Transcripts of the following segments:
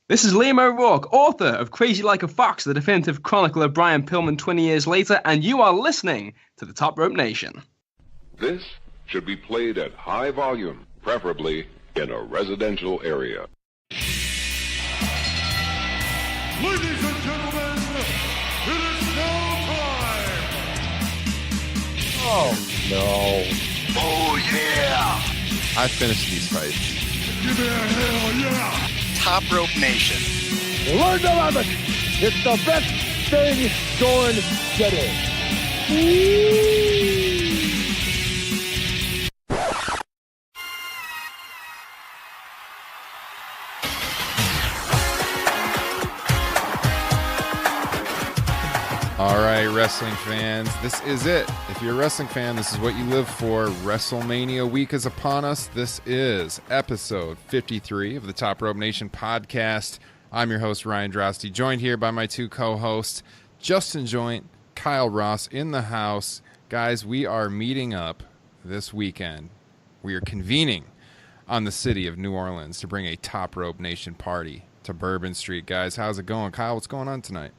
This is Liam O'Rourke, author of Crazy Like a Fox, the definitive chronicle of Brian Pillman 20 years later, and you are listening to the Top Rope Nation. This should be played at high volume, preferably in a residential area. Ladies and gentlemen, it is now time! Oh, no. Oh, yeah! I finished these fights. Give me a hell yeah! Top Rope Nation. Learn to love it. It's the best thing going today. All right, wrestling fans, this is it. If you're a wrestling fan, this is what you live for. WrestleMania week is upon us. This is episode 53 of the Top Rope Nation podcast. I'm your host, Ryan Drosty, joined here by my two co-hosts, Justin Joint, Kyle Ross in the house. Guys, we are meeting up this weekend. We are convening on the city of New Orleans to bring a Top Rope Nation party to Bourbon Street. Guys, how's it going? Kyle, what's going on tonight?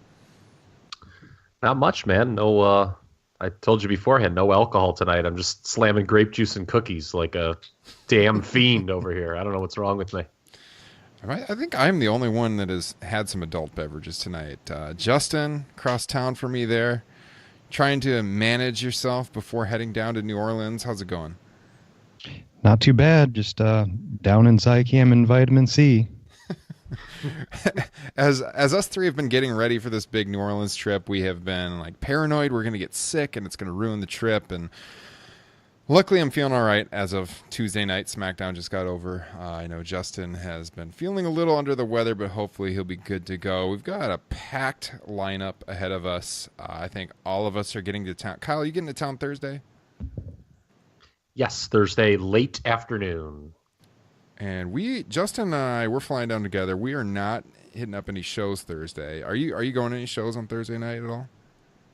Not much, man. No, I told you beforehand, no alcohol tonight. I'm just slamming grape juice and cookies like a damn fiend over here. I don't know what's wrong with me. All right, I think I'm the only one that has had some adult beverages tonight. Justin, cross town for me there. Trying to manage yourself before heading down to New Orleans. How's it going? Not too bad. Just down in Zicam and vitamin C. As us three have been getting ready for this big New Orleans trip, we have been like paranoid we're going to get sick and it's going to ruin the trip. And luckily, I'm feeling all right as of Tuesday night. SmackDown just got over. I know Justin has been feeling a little under the weather, but hopefully he'll be good to go. We've got a packed lineup ahead of us. I think all of us are getting to town. Kyle, you getting to town Thursday? Yes, Thursday, late afternoon. And Justin and I, we're flying down together. We are not hitting up any shows Thursday. Are you going to any shows on Thursday night at all?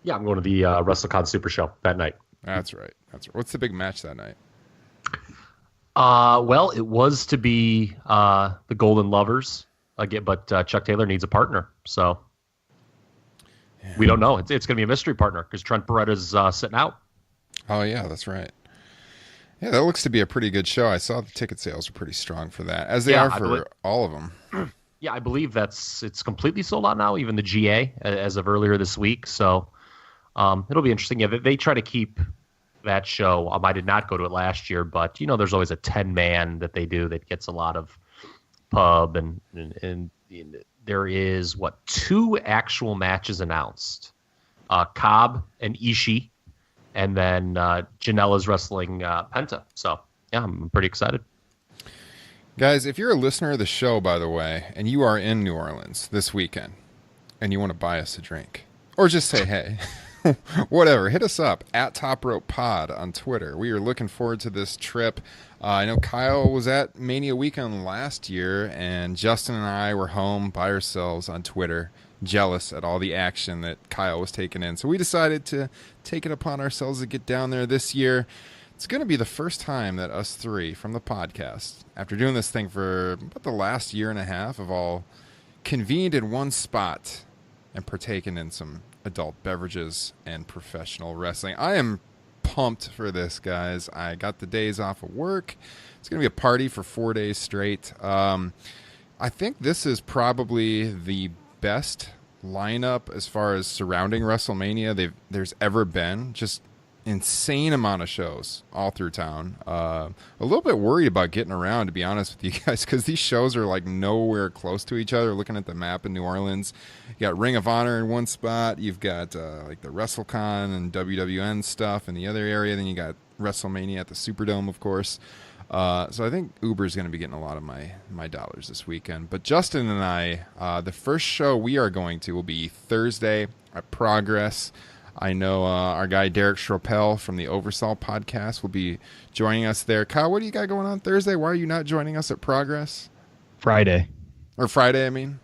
Yeah, I'm going to the WrestleCon Super Show that night. That's right. What's the big match that night? Well, it was to be the Golden Lovers again, but Chuck Taylor needs a partner, so we don't know. It's going to be a mystery partner because Trent Beretta's sitting out. Oh yeah, that's right. Yeah, that looks to be a pretty good show. I saw the ticket sales are pretty strong for that, as they are for all of them. Yeah, I believe it's completely sold out now, even the GA as of earlier this week. So it'll be interesting. Yeah, they try to keep that show. I did not go to it last year, but there's always a 10-man that they do that gets a lot of pub, and there is 2 actual matches announced: Cobb and Ishii. And then Janela's wrestling Penta. So, yeah, I'm pretty excited. Guys, if you're a listener of the show, by the way, and you are in New Orleans this weekend, and you want to buy us a drink, or just say hey, whatever, hit us up at Top Rope Pod on Twitter. We are looking forward to this trip. I know Kyle was at Mania Weekend last year, and Justin and I were home by ourselves on Twitter, jealous at all the action that Kyle was taking in. So we decided to take it upon ourselves to get down there this year. It's going to be the first time that us three from the podcast, after doing this thing for about the last year and a half, have all convened in one spot and partaken in some adult beverages and professional wrestling. I am pumped for this, guys. I got the days off of work. It's going to be a party for 4 days straight. I think this is probably the best lineup as far as surrounding WrestleMania there's ever been. Just insane amount of shows all through town. A little bit worried about getting around, to be honest with you guys, because these shows are like nowhere close to each other. Looking at the map in New Orleans, you got Ring of Honor in one spot, you've got like the WrestleCon and WWN stuff in the other area, then you got WrestleMania at the Superdome, of course. So I think Uber's going to be getting a lot of my dollars this weekend. But Justin and I, the first show we are going to will be Thursday at Progress. I know our guy Derek Schroppel from the Oversaw podcast will be joining us there. Kyle, what do you got going on Thursday? Why are you not joining us at Progress? Friday, I mean.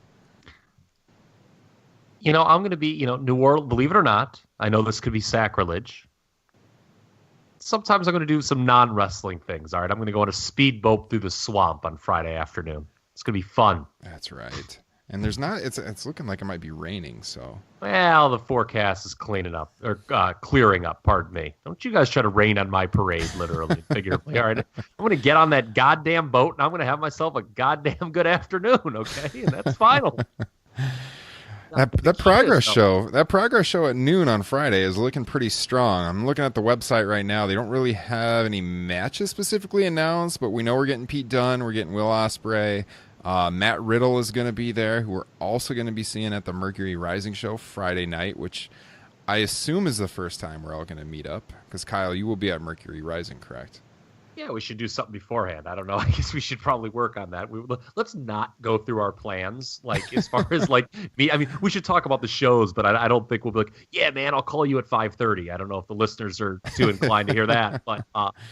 I'm going to be, New Orleans, believe it or not, I know this could be sacrilege. Sometimes I'm going to do some non-wrestling things, all right? I'm going to go on a speedboat through the swamp on Friday afternoon. It's going to be fun. That's right. And there's not. It's looking like it might be raining. So. Well, the forecast is clearing up. Pardon me. Don't you guys try to rain on my parade, literally, figuratively. All right, I'm going to get on that goddamn boat, and I'm going to have myself a goddamn good afternoon. Okay, and that's final. That progress show at noon on Friday is looking pretty strong. I'm looking at the website right now. They don't really have any matches specifically announced, but we know we're getting Pete Dunne, we're getting Will Ospreay. Matt Riddle is going to be there, who we're also going to be seeing at the Mercury Rising show Friday night, which I assume is the first time we're all going to meet up. Because Kyle, you will be at Mercury Rising, correct? Yeah, we should do something beforehand. I don't know. I guess we should probably work on that. Let's not go through our plans, like as far as like me. I mean, we should talk about the shows, but I don't think we'll be like, yeah, man, I'll call you at 5:30. I don't know if the listeners are too inclined to hear that, but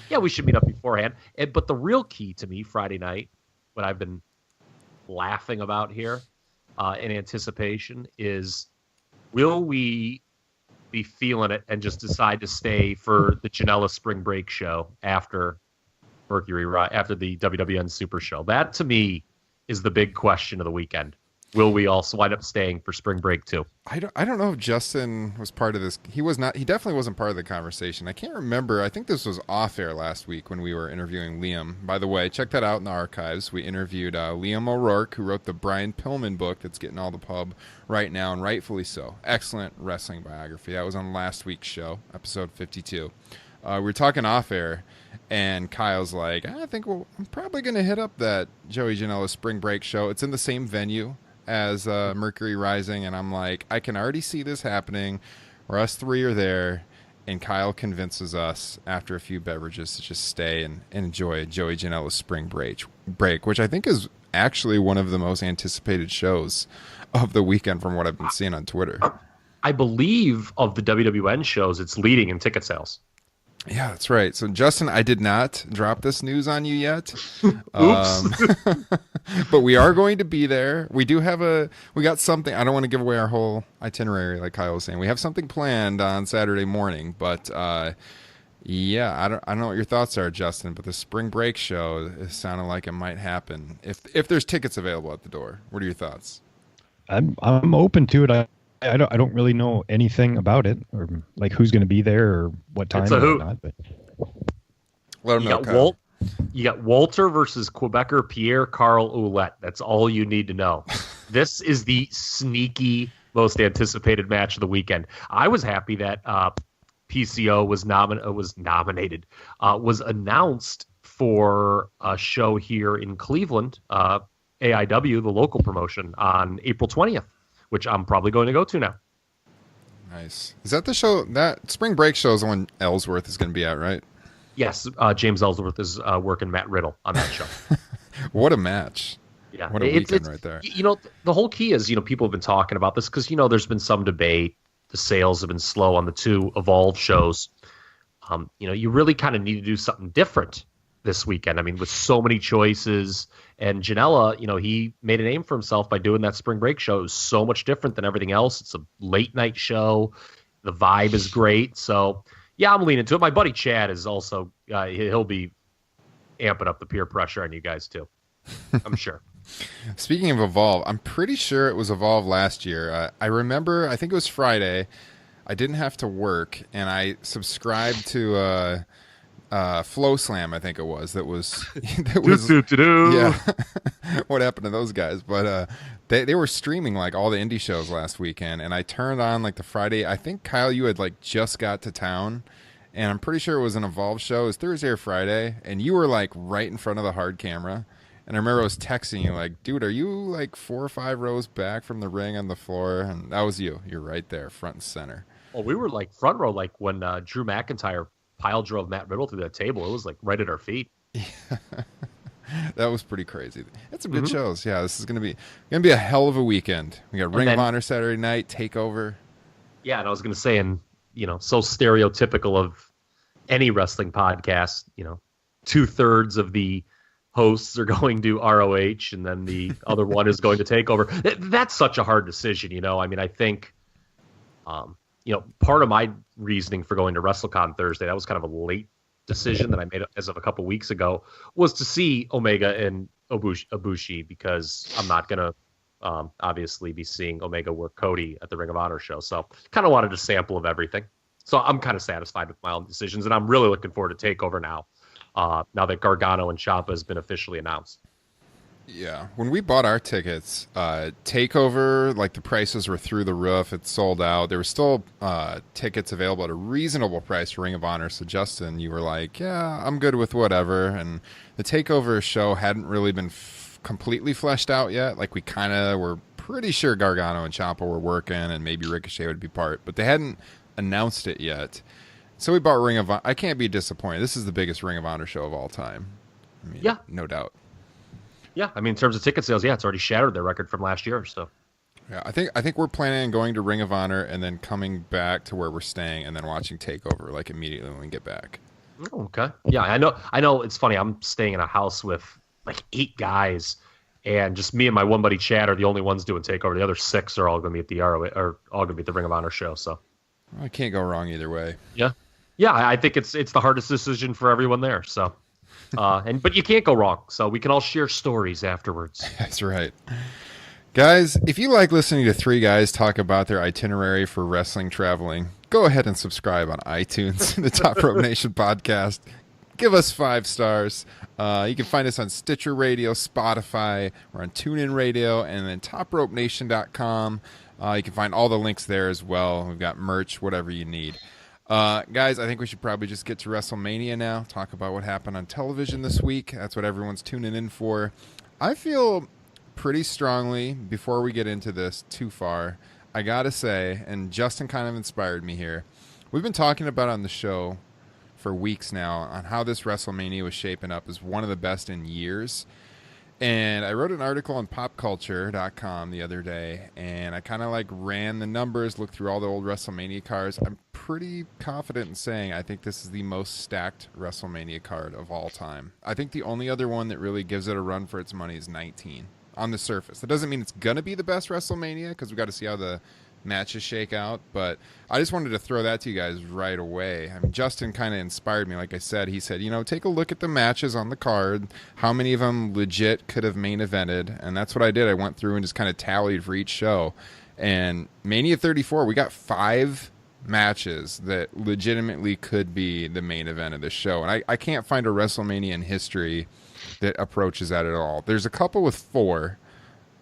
yeah, we should meet up beforehand. But the real key to me Friday night, what I've been laughing about here in anticipation is, will we be feeling it and just decide to stay for the Janela Spring Break show after after the WWN Super Show? That to me is the big question of the weekend. Will we also wind up staying for Spring Break too? I don't know if Justin was part of this. He was not. He definitely wasn't part of the conversation. I can't remember. I think this was off air last week when we were interviewing Liam. By the way, check that out in the archives. We interviewed Liam O'Rourke, who wrote the Brian Pillman book that's getting all the pub right now, and rightfully so. Excellent wrestling biography. That was on last week's show, episode 52. We were talking off air, and Kyle's like, I'm probably going to hit up that Joey Janela Spring Break show. It's in the same venue as Mercury Rising, and I'm like, I can already see this happening, where us three are there, and Kyle convinces us after a few beverages to just stay and enjoy Joey Janela's Spring Break, which I think is actually one of the most anticipated shows of the weekend from what I've been seeing on Twitter. I believe of the WWN shows, it's leading in ticket sales. Yeah, that's right. So, Justin, I did not drop this news on you yet. Oops. But we are going to be there. We got something. I don't want to give away our whole itinerary like Kyle was saying. We have something planned on Saturday morning. But, yeah, I don't know what your thoughts are, Justin, but the Spring Break show is sounding like it might happen. If there's tickets available at the door. What are your thoughts? I'm open to it. I don't really know anything about it, or like who's going to be there or what time or whatnot. But let them know. You got Walter versus Quebecer Pierre Carl Ouellette. That's all you need to know. This is the sneaky, most anticipated match of the weekend. I was happy that PCO was announced for a show here in Cleveland, AIW, the local promotion, on April 20th. Which I'm probably going to go to now. Nice. Is that the show? That Spring Break show is the one Ellsworth is going to be at, right? Yes, James Ellsworth is working Matt Riddle on that show. What a match. Yeah. What a weekend right there. You know, the whole key is, people have been talking about this because, there's been some debate. The sales have been slow on the two Evolve shows. You really kind of need to do something different this weekend. I mean, with so many choices. And Janela, he made a name for himself by doing that Spring Break show. It was so much different than everything else. It's a late night show. The vibe is great. So, yeah, I'm leaning to it. My buddy Chad is also, he'll be amping up the peer pressure on you guys too. I'm sure. Speaking of Evolve, I'm pretty sure it was Evolve last year. I remember, I think it was Friday. I didn't have to work, and I subscribed to Flow Slam, I think it was. That was yeah. What happened to those guys? But they were streaming like all the indie shows last weekend, and I turned on like the Friday. I think Kyle, you had like just got to town, and I'm pretty sure it was an Evolve show. It was Thursday or Friday, and you were like right in front of the hard camera. And I remember I was texting you like, dude, are you like 4 or 5 rows back from the ring on the floor? And that was you. You're right there, front and center. Well, we were like front row, like when Drew McIntyre pile drove Matt Riddle through that table. It was like right at our feet. Yeah. That was pretty crazy. It's some good shows. Yeah, this is gonna be a hell of a weekend. We got Ring of Honor Saturday night, Takeover. Yeah, and I was gonna say, and so stereotypical of any wrestling podcast. 2/3 of the hosts are going to ROH, and then the other one is going to Takeover. That's such a hard decision. I mean, I think, part of my reasoning for going to WrestleCon Thursday, that was kind of a late decision that I made as of a couple weeks ago, was to see Omega and Ibushi, because I'm not going to obviously be seeing Omega work Cody at the Ring of Honor show. So kind of wanted a sample of everything. So I'm kind of satisfied with my own decisions, and I'm really looking forward to TakeOver now. Now that Gargano and Ciampa has been officially announced. Yeah, when we bought our tickets, TakeOver, like the prices were through the roof. It sold out. There were still tickets available at a reasonable price for Ring of Honor. So Justin, you were like, "Yeah, I'm good with whatever." And the TakeOver show hadn't really been completely fleshed out yet. Like we kind of were pretty sure Gargano and Ciampa were working, and maybe Ricochet would be part, but they hadn't announced it yet. So we bought Ring of Honor. I can't be disappointed. This is the biggest Ring of Honor show of all time. I mean, yeah, no doubt. Yeah, I mean, in terms of ticket sales, it's already shattered their record from last year. So, yeah, I think we're planning on going to Ring of Honor and then coming back to where we're staying and then watching TakeOver like immediately when we get back. Oh, okay. Yeah, I know. It's funny. I'm staying in a house with like 8 guys, and just me and my one buddy Chad are the only ones doing TakeOver. The other 6 are all going to be at the all going to be at the Ring of Honor show. So, I can't go wrong either way. Yeah. I think it's the hardest decision for everyone there. So. But you can't go wrong, so we can all share stories afterwards. That's right. Guys, if you like listening to 3 guys talk about their itinerary for wrestling traveling, go ahead and subscribe on iTunes, the Top Rope Nation podcast. Give us 5 stars. You can find us on Stitcher Radio, Spotify. We're on TuneIn Radio, and then TopRopeNation.com. You can find all the links there as well. We've got merch, whatever you need. Guys, I think we should probably just get to WrestleMania now, talk about what happened on television this week. That's what everyone's tuning in for. I feel pretty strongly, before we get into this too far, I gotta say, and Justin kind of inspired me here, we've been talking about on the show for weeks now on how this WrestleMania was shaping up as one of the best in years. And I wrote an article on popculture.com the other day, and I kind of like ran the numbers, looked through all the old WrestleMania cards. I'm pretty confident in saying I think this is the most stacked WrestleMania card of all time. I think the only other one that really gives it a run for its money is 19 on the surface. That doesn't mean it's going to be the best WrestleMania because we've got to see how the matches shake out, but I just wanted to throw that to you guys right away. I mean, Justin kind of inspired me. Like I said, he said, take a look at the matches on the card, how many of them legit could have main evented, and that's what I did. I went through and just kind of tallied for each show, and Mania 34, we got 5 matches that legitimately could be the main event of the show, and I can't find a WrestleMania in history that approaches that at all. There's a couple with 4,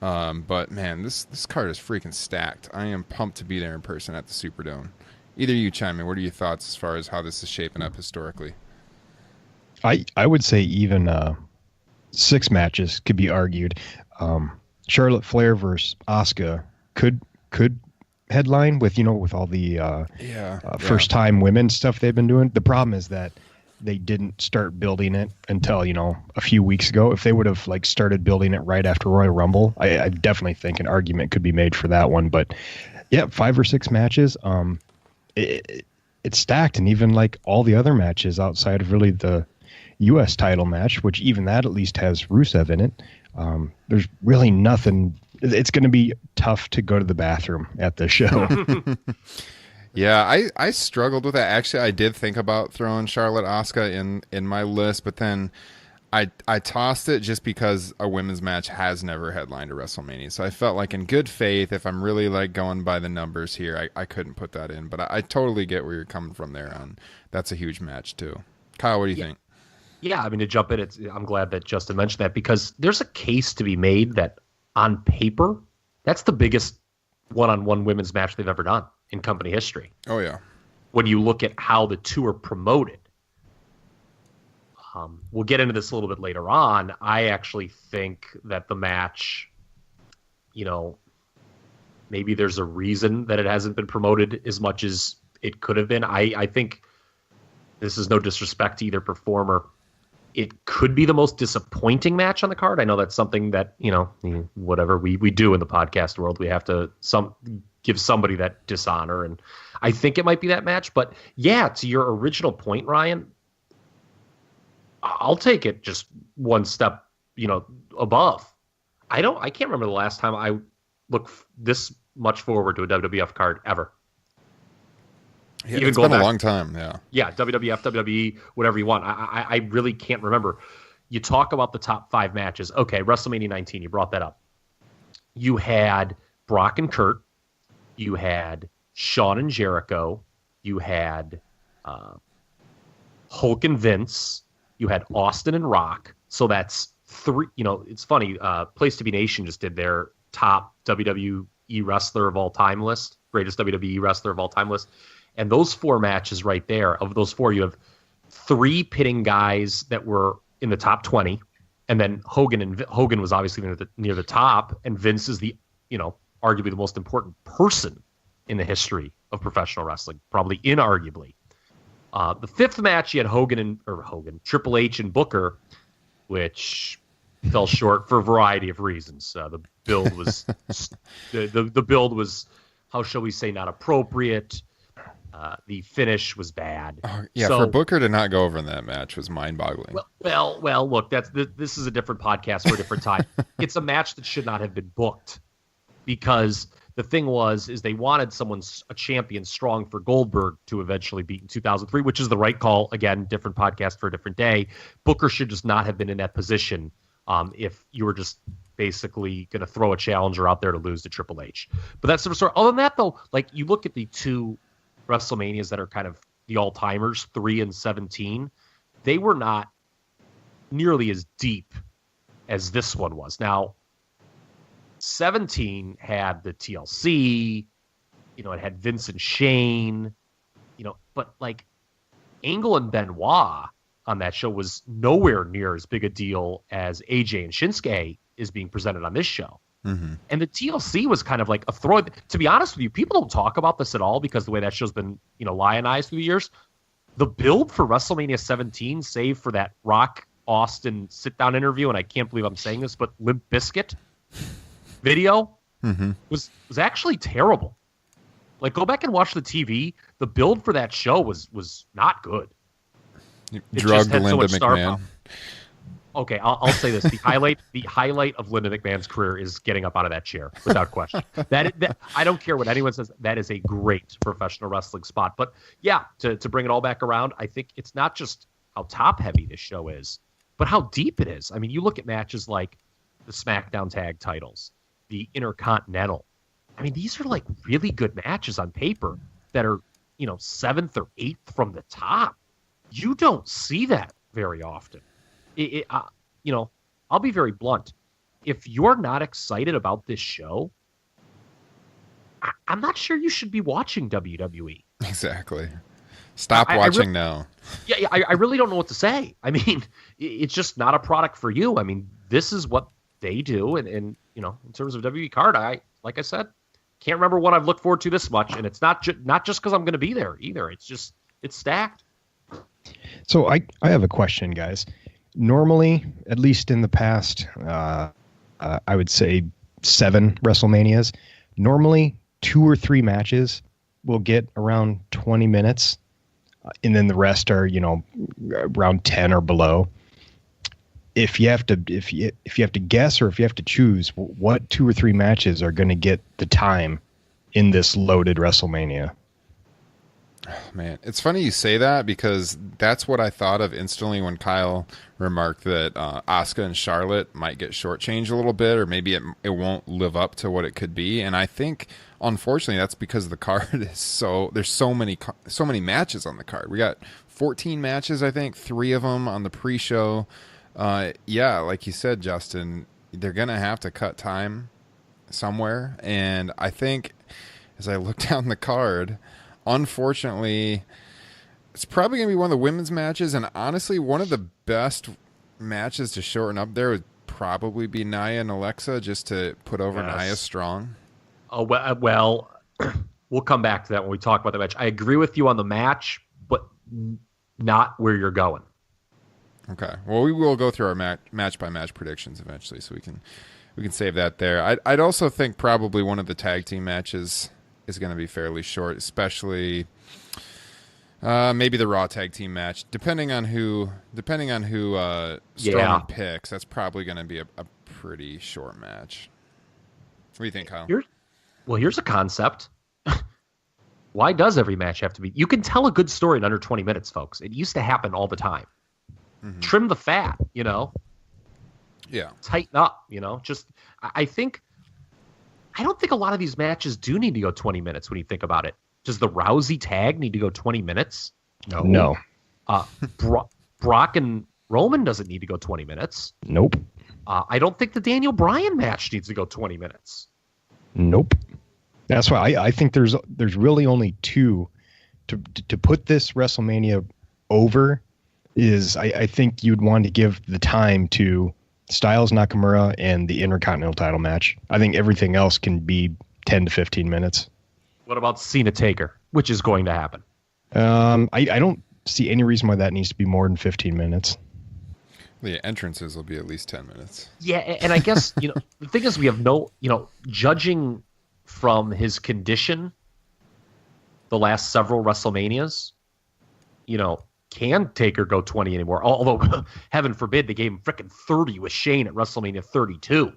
but man, this card is freaking stacked. I am pumped to be there in person at the Superdome. Either you chime in. What are your thoughts as far as how this is shaping up historically? I would say even 6 matches could be argued. Charlotte Flair versus Asuka could headline with all the first time women stuff they've been doing. The problem is that they didn't start building it until a few weeks ago. If they would have started building it right after Royal Rumble, I definitely think an argument could be made for that one. But yeah, 5 or 6 matches, it's stacked, and even all the other matches outside of really the U.S. title match, which even that at least has Rusev in it. There's really nothing. It's going to be tough to go to the bathroom at the show. Yeah, I struggled with that. Actually, I did think about throwing Charlotte Asuka in my list, but then I tossed it just because a women's match has never headlined a WrestleMania. So I felt like in good faith, if I'm really going by the numbers here, I couldn't put that in. But I totally get where you're coming from there on. That's a huge match too. Kyle, what do you think? Yeah, I mean, to jump in, I'm glad that Justin mentioned that because there's a case to be made that on paper, that's the biggest one-on-one women's match they've ever done in company history. Oh, yeah. When you look at how the two are promoted. We'll get into this a little bit later on. I actually think that the match, maybe there's a reason that it hasn't been promoted as much as it could have been. I think this is no disrespect to either performer. It could be the most disappointing match on the card. I know that's something that, whatever we do in the podcast world, we have to give somebody that dishonor. And I think it might be that match. But yeah, to your original point, Ryan, I'll take it just one step, above. I can't remember the last time I looked this much forward to a WWF card ever. Yeah, it's been a long time, yeah. Yeah, WWF, WWE, whatever you want. I really can't remember. You talk about the top 5 matches. Okay, WrestleMania 19, you brought that up. you had Brock and Kurt, you had Shawn and Jericho, you had Hulk and Vince, you had Austin and Rock. So that's three. It's funny. Place to Be Nation just did their top WWE wrestler of all time list, greatest WWE wrestler of all time list. And those four matches right there, of those four, you have three pitting guys that were in the top 20. And then Hogan was obviously near the top. And Vince is the, arguably the most important person in the history of professional wrestling, probably inarguably. The fifth match, you had Triple H and Booker, which fell short for a variety of reasons. The build was the build was, how shall we say, not appropriate. The finish was bad. For Booker to not go over in that match was mind-boggling. Well, look, this is a different podcast for a different time. It's a match that should not have been booked, because the thing is they wanted a champion strong for Goldberg to eventually beat in 2003, which is the right call. Again, different podcast for a different day. Booker should just not have been in that position if you were just basically going to throw a challenger out there to lose to Triple H. But that's the story. Other than that, though, like, you look at the two WrestleManias that are kind of the all-timers, 3 and 17, they were not nearly as deep as this one was. Now, 17 had the TLC, it had Vince and Shane, but like Angle and Benoit on that show was nowhere near as big a deal as AJ and Shinsuke is being presented on this show. Mm-hmm. And the TLC was kind of like a throw. To be honest with you, people don't talk about this at all because the way that show's been, lionized through the years. The build for WrestleMania 17, save for that Rock Austin sit-down interview, and I can't believe I'm saying this, but Limp Bizkit video was actually terrible. Like, go back and watch the TV. The build for that show was not good. Drugged Linda McMahon. Okay, I'll say this: the highlight of Linda McMahon's career is getting up out of that chair, without question. That I don't care what anyone says. That is a great professional wrestling spot. But yeah, to bring it all back around, I think it's not just how top heavy this show is, but how deep it is. I mean, you look at matches like the SmackDown Tag Titles, the Intercontinental. I mean, these are like really good matches on paper that are, 7th or 8th from the top. You don't see that very often. I'll be very blunt. If you're not excited about this show, I'm not sure you should be watching WWE. Exactly. Stop watching now. Yeah, I really don't know what to say. I mean, it's just not a product for you. I mean, this is what they do, and in terms of WWE card, like I said, can't remember what I've looked forward to this much, and it's not just because I'm going to be there either. It's stacked. So I have a question, guys. Normally, at least in the past, I would say 7 WrestleManias, normally 2 or 3 matches will get around 20 minutes, and then the rest are, around 10 or below. If you have to guess, or if you have to choose, what 2 or 3 matches are going to get the time in this loaded WrestleMania? Man, it's funny you say that, because that's what I thought of instantly when Kyle remarked that Asuka and Charlotte might get shortchanged a little bit, or maybe it won't live up to what it could be. And I think, unfortunately, that's because the card is there's so many matches on the card. We got 14 matches, I think, 3 of them on the pre-show. Yeah, like you said, Justin, they're gonna have to cut time somewhere, and I think as I look down the card, unfortunately, it's probably going to be one of the women's matches, and honestly, one of the best matches to shorten up there would probably be Nia and Alexa, just to put over Nia strong. Oh, well, we'll come back to that when we talk about the match. I agree with you on the match, but not where you're going. Okay. Well, we will go through our match-by-match predictions eventually, so we can save that there. I'd also think probably one of the tag team matches is going to be fairly short, especially maybe the Raw tag team match, depending on who Strowman picks. That's probably going to be a pretty short match. What do you think, Kyle? Here's a concept. Why does every match have to be? You can tell a good story in under 20 minutes, folks. It used to happen all the time. Mm-hmm. Trim the fat, Yeah. Tighten up, Just, I think I don't think a lot of these matches do need to go 20 minutes when you think about it. Does the Rousey tag need to go 20 minutes? No. Brock and Roman doesn't need to go 20 minutes. Nope. I don't think the Daniel Bryan match needs to go 20 minutes. Nope. That's why I think there's really only two to put this WrestleMania over. Is I think you'd want to give the time to Styles Nakamura and the Intercontinental title match. I think everything else can be 10 to 15 minutes. What about Cena Taker, which is going to happen? I don't see any reason why that needs to be more than 15 minutes. The entrances will be at least 10 minutes. Yeah, and I guess, the thing is we have no, judging from his condition the last several WrestleManias, can Taker go 20 anymore? Although, heaven forbid, they gave him frickin' 30 with Shane at WrestleMania 32.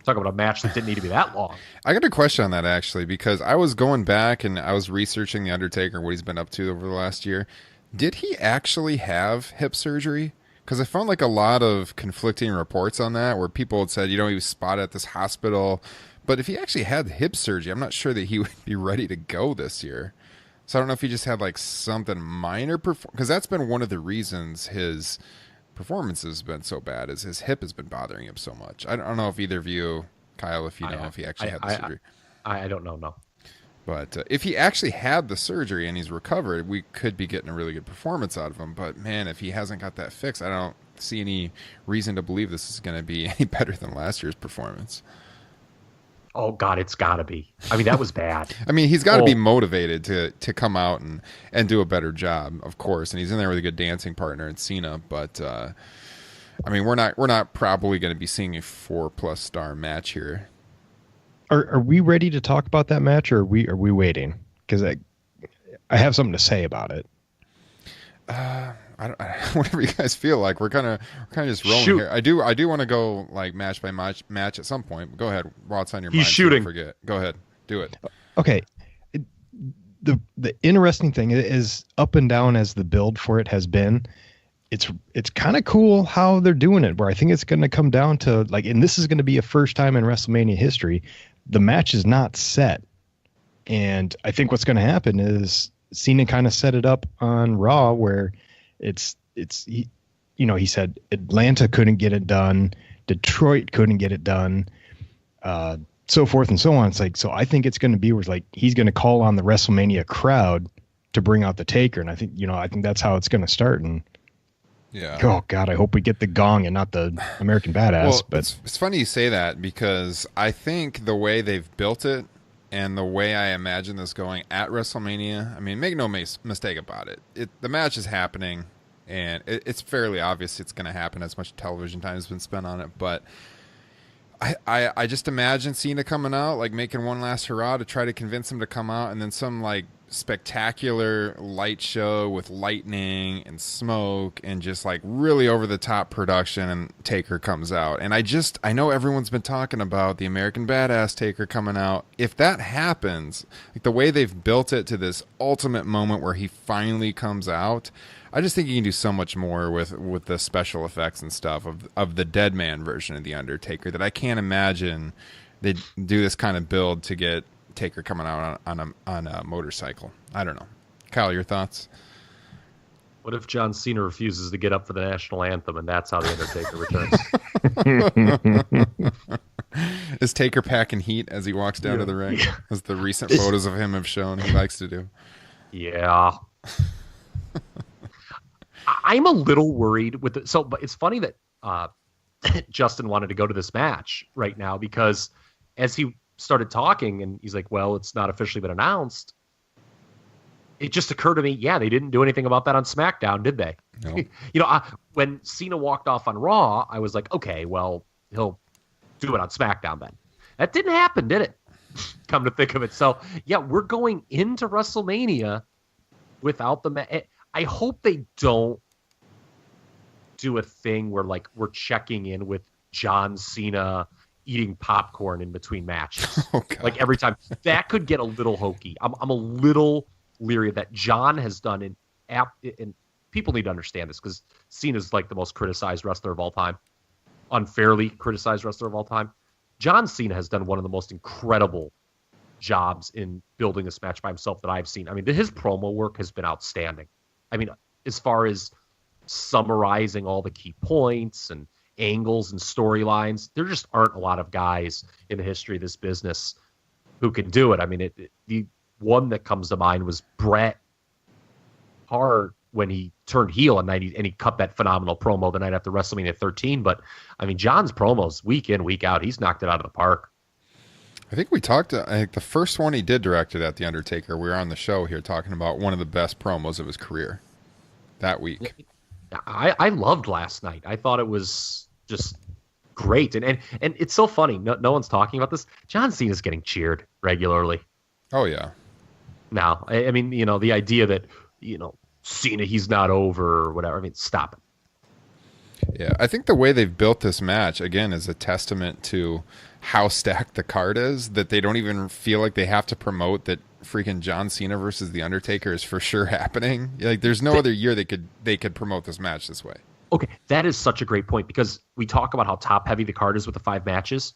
Talk about a match that didn't need to be that long. I got a question on that, actually, because I was going back and I was researching The Undertaker, what he's been up to over the last year. Did he actually have hip surgery? Because I found like a lot of conflicting reports on that where people had said, he was spotted at this hospital. But if he actually had hip surgery, I'm not sure that he would be ready to go this year. So I don't know if he just had like something minor, because that's been one of the reasons his performance has been so bad, is his hip has been bothering him so much. I don't know if either of you, Kyle, if you know if he actually had the surgery. I don't know, no. But if he actually had the surgery and he's recovered, we could be getting a really good performance out of him. But man, if he hasn't got that fixed, I don't see any reason to believe this is going to be any better than last year's performance. Oh God, it's got to be. I mean, that was bad. I mean, he's got to be motivated to come out and do a better job, of course. And he's in there with a good dancing partner in Cena. But I mean, we're not probably going to be seeing a 4+ star match here. Are we ready to talk about that match, or are we waiting? Because I have something to say about it. Whatever you guys feel like. We're kind of just rolling here. I do want to go like match by match at some point. Go ahead. While it's on your mind. He's shooting. So don't forget. Go ahead. Do it. Okay. The interesting thing is, up and down as the build for it has been, it's kind of cool how they're doing it, where I think it's going to come down to like, and this is going to be a first time in WrestleMania history, the match is not set. And I think what's going to happen is Cena kind of set it up on Raw where he said Atlanta couldn't get it done, Detroit couldn't get it done, so forth and so on. It's like, so I think it's going to be where it's like he's going to call on the WrestleMania crowd to bring out the Taker, and I think that's how it's going to start. And yeah, oh God, I hope we get the gong and not the American Badass. Well, but it's funny you say that, because I think the way they've built it and the way I imagine this going at WrestleMania, I mean, make no mistake about it. The match is happening, and it's fairly obvious it's going to happen as much television time has been spent on it. But I just imagine Cena coming out, like making one last hurrah to try to convince him to come out, and then some like spectacular light show with lightning and smoke and just like really over the top production, and Taker comes out. And I know everyone's been talking about the American Badass Taker coming out. If that happens, like the way they've built it to this ultimate moment where he finally comes out, I just think you can do so much more with the special effects and stuff of the Dead Man version of the Undertaker, that I can't imagine they do this kind of build to get Taker coming out on a motorcycle. I don't know. Kyle, your thoughts? What if John Cena refuses to get up for the national anthem, and that's how the Undertaker returns? Is Taker packing heat as he walks down to the ring? As the recent photos of him have shown he likes to do. Yeah. I'm a little worried with it. But it's funny that Justin wanted to go to this match right now, because as he started talking and he's like, well, it's not officially been announced, it just occurred to me, yeah, they didn't do anything about that on SmackDown, did they? No. When Cena walked off on Raw, I was like, okay, well, he'll do it on SmackDown then. That didn't happen, did it? Come to think of it. So, yeah, we're going into WrestleMania without the I hope they don't do a thing where like we're checking in with John Cena eating popcorn in between matches. Oh, like every time. That could get a little hokey. I'm a little leery of that. John has done and people need to understand this, because Cena's like the most criticized wrestler of all time, unfairly criticized wrestler of all time. John Cena has done one of the most incredible jobs in building this match by himself that I've seen. I mean, his promo work has been outstanding. I mean, as far as summarizing all the key points and angles and storylines, there just aren't a lot of guys in the history of this business who can do it. I mean, the one that comes to mind was Bret Hart when he turned heel and he cut that phenomenal promo the night after WrestleMania 13. But I mean, John's promos week in, week out, he's knocked it out of the park. I think we talked, I think the first one he did directed at The Undertaker, we were on the show here talking about one of the best promos of his career that week. I loved last night. I thought it was just great. And it's so funny. No one's talking about this. John Cena's getting cheered regularly. Oh, yeah. Now, I mean, you know, the idea that, you know, Cena, he's not over or whatever. I mean, stop it. Yeah, I think the way they've built this match, again, is a testament to how stacked the card is, that they don't even feel like they have to promote that freaking John Cena versus The Undertaker is for sure happening. Like, there's no other year they could promote this match this way. Okay, that is such a great point, because we talk about how top-heavy the card is with the 5 matches.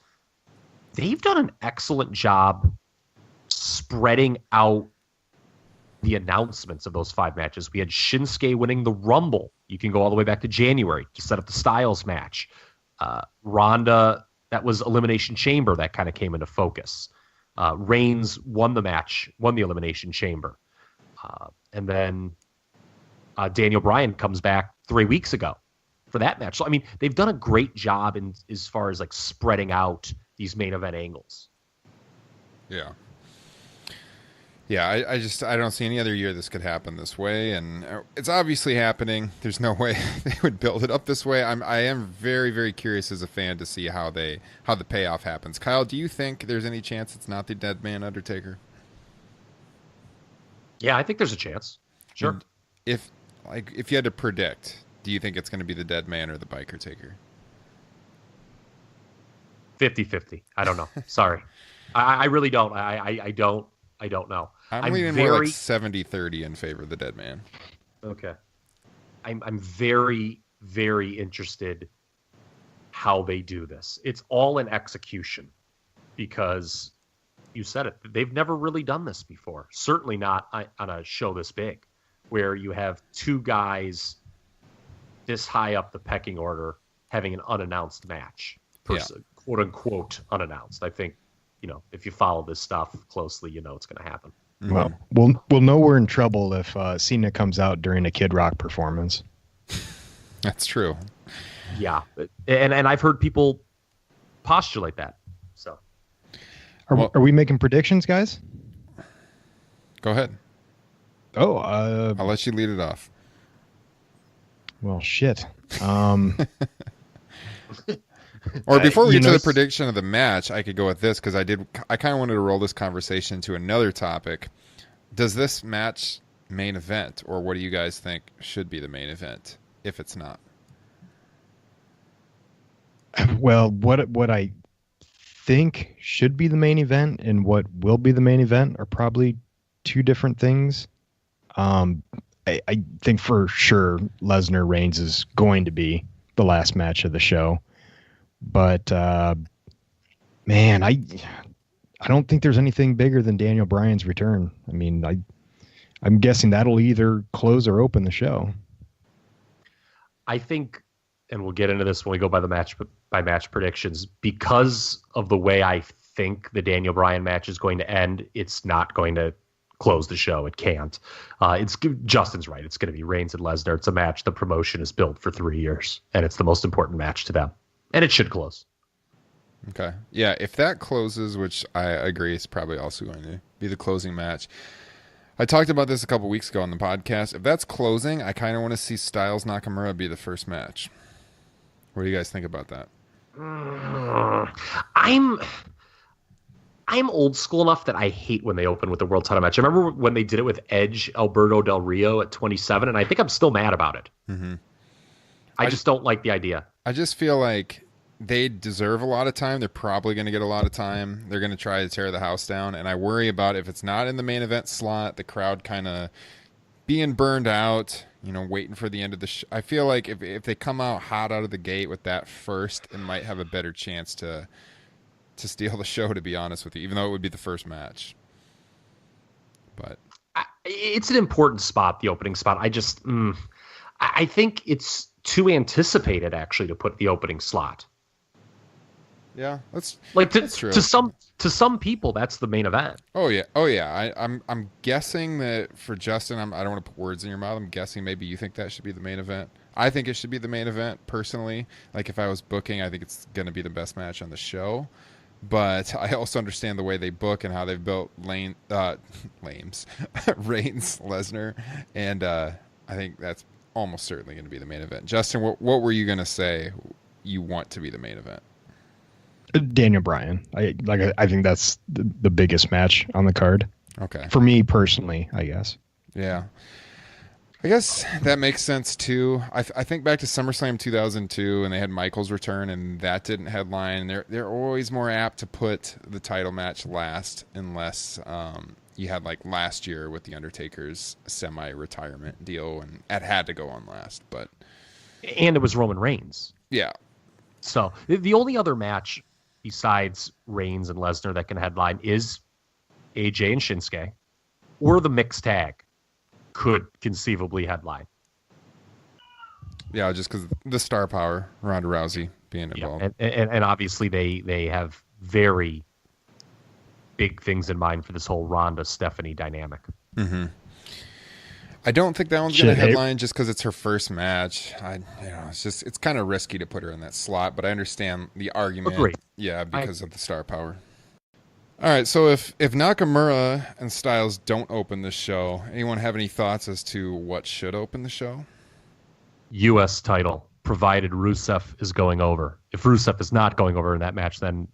They've done an excellent job spreading out the announcements of those 5 matches. We had Shinsuke winning the Rumble. You can go all the way back to January to set up the Styles match. Ronda, that was Elimination Chamber that kind of came into focus. Reigns won the match, won the Elimination Chamber. And then Daniel Bryan comes back 3 weeks ago for that match. So, I mean, they've done a great job in as far as like spreading out these main event angles. Yeah. Yeah, I don't see any other year this could happen this way, and it's obviously happening. There's no way they would build it up this way. I am very, very curious as a fan to see how the payoff happens. Kyle, do you think there's any chance it's not the Dead Man Undertaker? Yeah, I think there's a chance. Sure. And if you had to predict, do you think it's going to be the Dead Man or the Biker Taker? 50-50. I don't know. Sorry. I really don't. I don't know. I'm leaning more like 70-30 in favor of the Dead Man. Okay. I'm very, very interested how they do this. It's all in execution, because you said it. They've never really done this before. Certainly not on a show this big, where you have 2 guys this high up the pecking order having an unannounced match. Quote unquote unannounced. I think, you know, if you follow this stuff closely, you know it's going to happen. Well, we'll know we're in trouble if Cena comes out during a Kid Rock performance. That's true. Yeah, and I've heard people postulate that. So, are we making predictions, guys? Go ahead. Oh, I'll let you lead it off. Well, shit. Or before we get to the prediction of the match, I could go with this, because I kind of wanted to roll this conversation to another topic. Does this match main event, or what do you guys think should be the main event if it's not? Well, what I think should be the main event and what will be the main event are probably 2 different things. I think for sure Lesnar Reigns is going to be the last match of the show. But, man, I don't think there's anything bigger than Daniel Bryan's return. I mean, I'm guessing that'll either close or open the show. I think, and we'll get into this when we go by match predictions, because of the way I think the Daniel Bryan match is going to end, it's not going to close the show. It can't. Justin's right. It's going to be Reigns and Lesnar. It's a match the promotion has built for 3 years, and it's the most important match to them. And it should close. Okay. Yeah, if that closes, which I agree is probably also going to be the closing match. I talked about this a couple weeks ago on the podcast. If that's closing, I kind of want to see Styles Nakamura be the first match. What do you guys think about that? I'm old school enough that I hate when they open with the world title match. I remember when they did it with Edge, Alberto Del Rio at 27, and I think I'm still mad about it. Mm-hmm. I just don't like the idea. I just feel like they deserve a lot of time. They're probably going to get a lot of time. They're going to try to tear the house down. And I worry about if it's not in the main event slot, the crowd kind of being burned out, you know, waiting for the end of the show. I feel like if they come out hot out of the gate with that first, it might have a better chance to to steal the show, to be honest with you, even though it would be the first match. But it's an important spot, the opening spot. I think it's too anticipated, actually, to put the opening slot. yeah, that's true. To some people, that's the main event. Oh yeah. I'm guessing that for Justin, I don't want to put words in your mouth. I'm guessing maybe you think that should be the main event. I think it should be the main event personally. Like if I was booking, I think it's going to be the best match on the show. But I also understand the way they book and how they've built Reigns, Lesnar, and I think that's almost certainly going to be the main event. Justin, what were you going to say you want to be the main event? Daniel Bryan. I think that's the biggest match on the card. Okay. For me personally, I guess. Yeah. I guess that makes sense too. I think back to SummerSlam 2002, and they had Michaels return, and that didn't headline. They're always more apt to put the title match last, unless you had like last year with the Undertaker's semi-retirement deal, and it had to go on last. And it was Roman Reigns. Yeah. So the only other match besides Reigns and Lesnar that can headline is AJ and Shinsuke, or the mixed tag could conceivably headline. Yeah, just because the star power, Ronda Rousey being involved. Yeah, and obviously they have very big things in mind for this whole Ronda Stephanie dynamic. Mm-hmm. I don't think that one's going to headline just because it's her first match. It's kind of risky to put her in that slot, but I understand the argument. Agreed. Yeah, because of the star power. All right, so if Nakamura and Styles don't open the show, anyone have any thoughts as to what should open the show? U.S. title, provided Rusev is going over. If Rusev is not going over in that match, then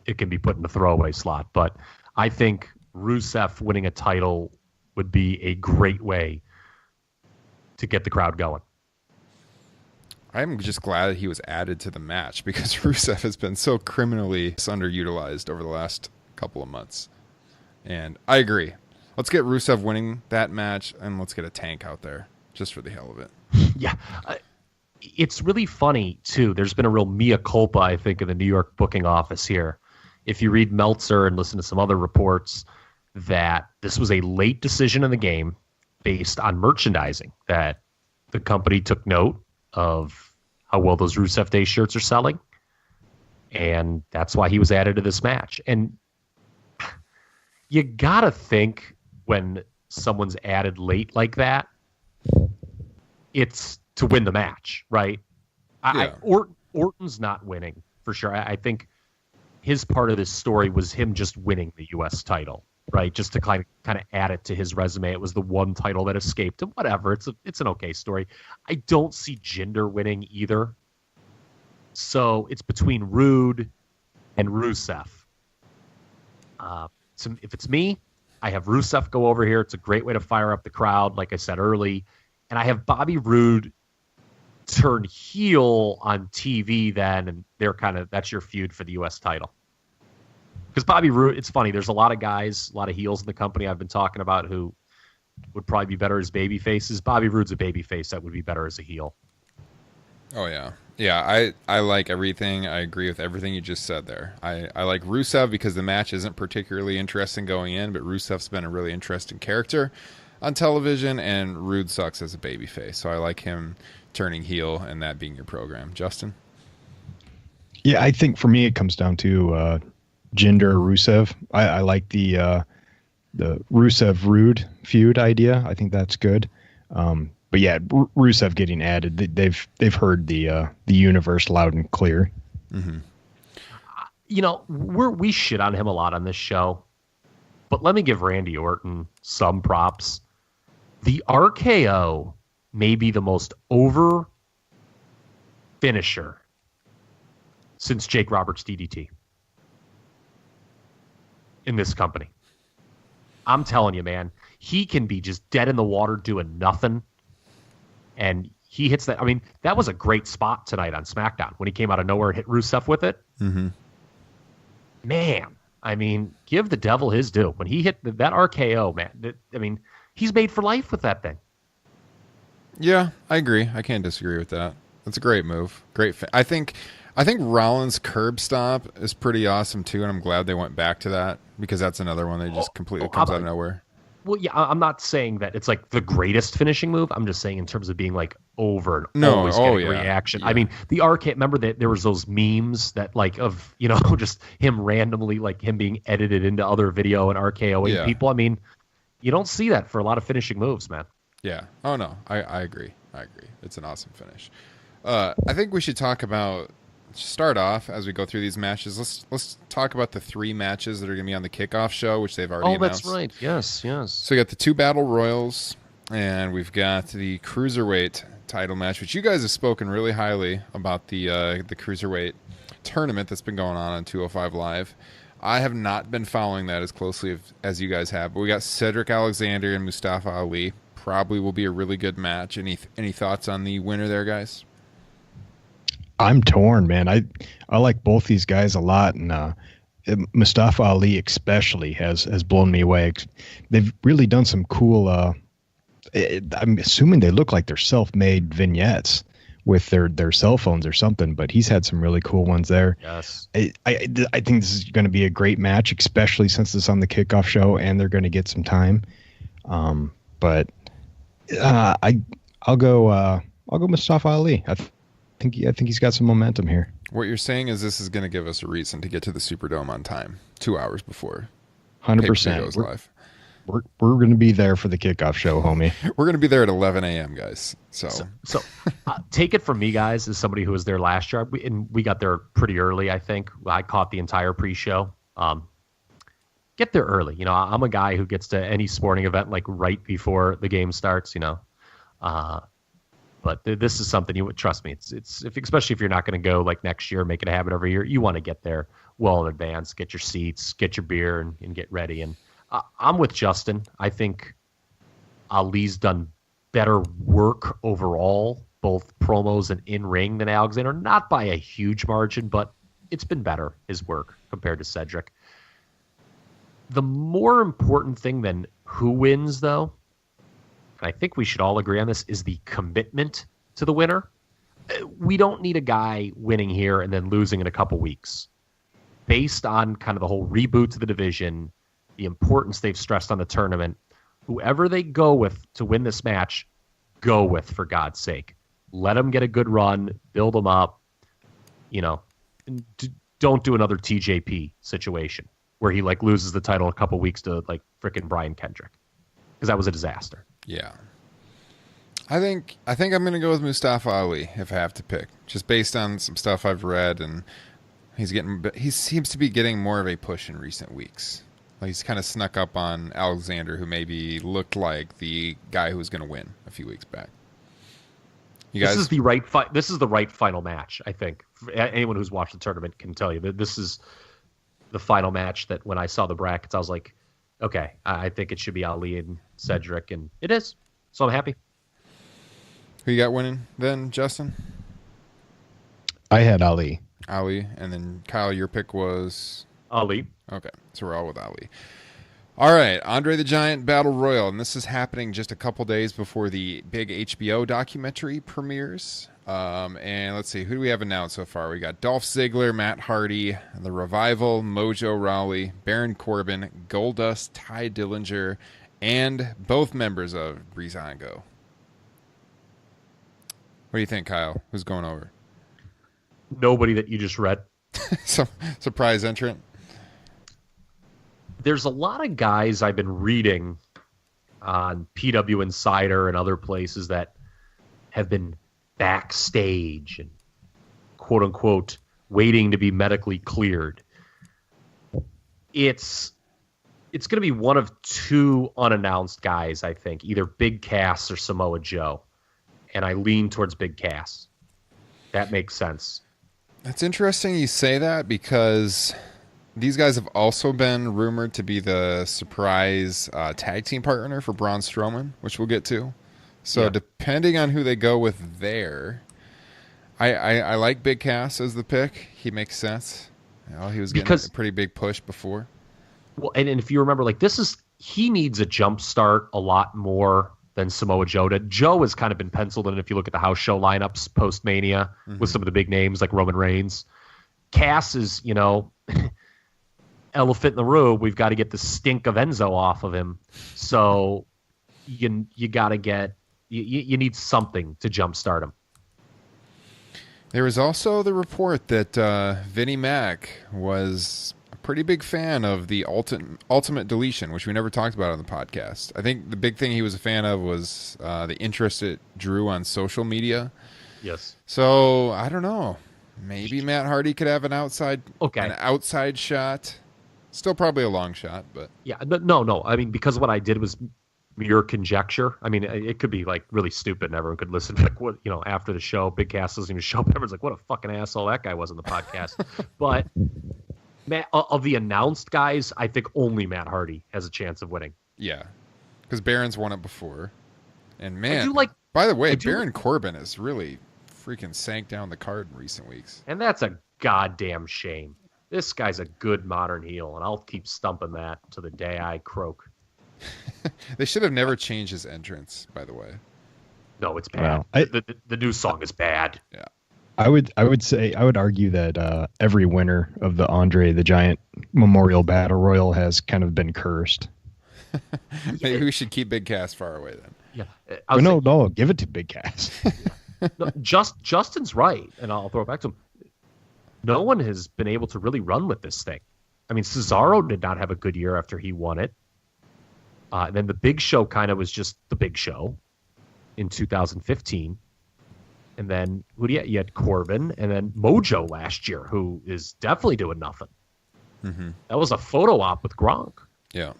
it can be put in the throwaway slot. But I think Rusev winning a title would be a great way to get the crowd going. I'm just glad that he was added to the match because Rusev has been so criminally underutilized over the last couple of months. And I agree. Let's get Rusev winning that match, and let's get a tank out there just for the hell of it. Yeah. It's really funny, too. There's been a real mea culpa, I think, in the New York booking office here. If you read Meltzer and listen to some other reports, that this was a late decision in the game based on merchandising, that the company took note of how well those Rusev Day shirts are selling, and that's why he was added to this match. And you gotta think when someone's added late like that, it's to win the match, right? Yeah. Orton's not winning for sure. I think his part of this story was him just winning the U.S. title, right? Just to kind of add it to his resume. It was the one title that escaped him. Whatever. It's an okay story. I don't see Jinder winning either. So it's between Rude and Rusev. So if it's me, I have Rusev go over here. It's a great way to fire up the crowd, like I said early. And I have Bobby Roode turn heel on TV then, and that's your feud for the U.S. title. Because Bobby Roode, it's funny, there's a lot of guys, a lot of heels in the company I've been talking about who would probably be better as baby faces. Bobby Roode's a baby face that would be better as a heel. Oh, yeah. Yeah, I like everything. I agree with everything you just said there. I like Rusev because the match isn't particularly interesting going in, but Rusev's been a really interesting character on television, and Roode sucks as a babyface. So I like him turning heel and that being your program. Justin? Yeah, I think for me it comes down to Jinder Rusev. I like the Rusev-Rude feud idea. I think that's good. But yeah, Rusev getting added, they've heard the universe loud and clear. Mm-hmm. We shit on him a lot on this show, but let me give Randy Orton some props. The RKO may be the most over finisher since Jake Roberts' DDT in this company. I'm telling you, man, he can be just dead in the water doing nothing. And he hits that. I mean, that was a great spot tonight on SmackDown when he came out of nowhere and hit Rusev with it. Mm-hmm. Man, I mean, give the devil his due. When he hit that RKO, man, he's made for life with that thing. Yeah, I agree. I can't disagree with that. That's a great move. Great. I think I think Rollins' curb stomp is pretty awesome too, and I'm glad they went back to that because that's another one that just completely comes out of nowhere. Well, yeah, I'm not saying that it's like the greatest finishing move. I'm just saying in terms of being like over and always getting reaction. Yeah. I mean, the arcade. Remember that there was those memes that like of just him randomly like him being edited into other video and RKOing people. I mean, you don't see that for a lot of finishing moves, man. Yeah. Oh no, I agree. It's an awesome finish. I think we should start off as we go through these matches. Let's talk about the 3 matches that are going to be on the kickoff show, which they've already announced. Oh, that's right. Yes. So we got the 2 battle royals, and we've got the cruiserweight title match, which you guys have spoken really highly about the cruiserweight tournament that's been going on 205 Live. I have not been following that as closely as you guys have, but we got Cedric Alexander and Mustafa Ali. Probably will be a really good match. Any thoughts on the winner there, guys? I'm torn, man. I like both these guys a lot, and Mustafa Ali especially has blown me away. They've really done some cool. I'm assuming they look like they're self-made vignettes with their cell phones or something, but he's had some really cool ones there. Yes, I think this is going to be a great match, especially since it's on the kickoff show and they're going to get some time. But I'll go Mustafa Ali. I think he's got some momentum here. What you're saying is this is going to give us a reason to get to the Superdome on time, 2 hours before 100% goes live. We're going to be there for the kickoff show, homie. We're going to be there at 11 a.m., guys. So take it from me, guys, as somebody who was there last year. We got there pretty early, I think. I caught the entire pre-show. Get there early. I'm a guy who gets to any sporting event like right before the game starts. But this is something you would trust me. It's especially if you're not going to go like next year, make it a habit every year. You want to get there well in advance, get your seats, get your beer, and get ready. And I'm with Justin. I think Ali's done better work overall, both promos and in ring than Alexander. Not by a huge margin, but it's been better, his work, compared to Cedric. The more important thing than who wins, though, and I think we should all agree on this, is the commitment to the winner. We don't need a guy winning here and then losing in a couple weeks. Based on kind of the whole reboot to the division, the importance they've stressed on the tournament, whoever they go with to win this match, go with, for God's sake. Let them get a good run, build them up, and don't do another TJP situation where he like loses the title in a couple weeks to like frickin' Brian Kendrick, because that was a disaster. Yeah. I think I'm going to go with Mustafa Ali if I have to pick, just based on some stuff I've read, and he seems to be getting more of a push in recent weeks. Like he's kind of snuck up on Alexander, who maybe looked like the guy who was going to win a few weeks back. This is the right final match, I think. Anyone who's watched the tournament can tell you that this is the final match that when I saw the brackets, I was like, okay, I think it should be Ali and Cedric, and it is. So I'm happy. Who you got winning then, Justin? I had Ali. Ali, and then Kyle, your pick was? Ali. Okay, so we're all with Ali. All right, Andre the Giant Battle Royal, and this is happening just a couple days before the big HBO documentary premieres. And let's see, who do we have announced so far? We got Dolph Ziggler, Matt Hardy, The Revival, Mojo Rawley, Baron Corbin, Goldust, Ty Dillinger, and both members of Breezango. What do you think, Kyle? Who's going over? Nobody that you just read. Surprise entrant. There's a lot of guys I've been reading on PW Insider and other places that have been backstage and quote unquote waiting to be medically cleared. It's going to be one of 2 unannounced guys, I think, either Big Cass or Samoa Joe. And I lean towards Big Cass. That makes sense. That's interesting you say that, because these guys have also been rumored to be the surprise tag team partner for Braun Strowman, which we'll get to. So depending on who they go with there, I like Big Cass as the pick. He makes sense. He was getting a pretty big push before. Well, and if you remember, like he needs a jump start a lot more than Samoa Joe did. Joe has kind of been penciled in if you look at the house show lineups post-Mania with some of the big names like Roman Reigns. Cass is, elephant in the room. We've got to get the stink of Enzo off of him. So you got to get you need something to jumpstart him. There was also the report that Vinnie Mac was a pretty big fan of the ultimate deletion, which we never talked about on the podcast. I think the big thing he was a fan of was the interest it drew on social media. Yes. So I don't know. Maybe Matt Hardy could have an outside shot. Still probably a long shot, but yeah, no. I mean, because what I did was mere conjecture. I mean, it could be like really stupid, and everyone could listen. Like what after the show, Big Cass listening to the show, everyone's like, "What a fucking asshole that guy was on the podcast." But of the announced guys, I think only Matt Hardy has a chance of winning. Yeah, because Baron's won it before, and man, by the way, Baron Corbin has really freaking sank down the card in recent weeks, and that's a goddamn shame. This guy's a good modern heel, and I'll keep stumping that to the day I croak. They should have never changed his entrance, by the way. No, it's bad. Well, the new song is bad. Yeah. I would argue that every winner of the Andre the Giant Memorial Battle Royal has kind of been cursed. Maybe we should keep Big Cass far away then. Yeah. No, give it to Big Cass. No, Justin's right, and I'll throw it back to him. No one has been able to really run with this thing. I mean, Cesaro did not have a good year after he won it. And then the Big Show kind of was just the Big Show in 2015. And then you had Corbin, and then Mojo last year, who is definitely doing nothing. Mm-hmm. That was a photo op with Gronk. Yeah.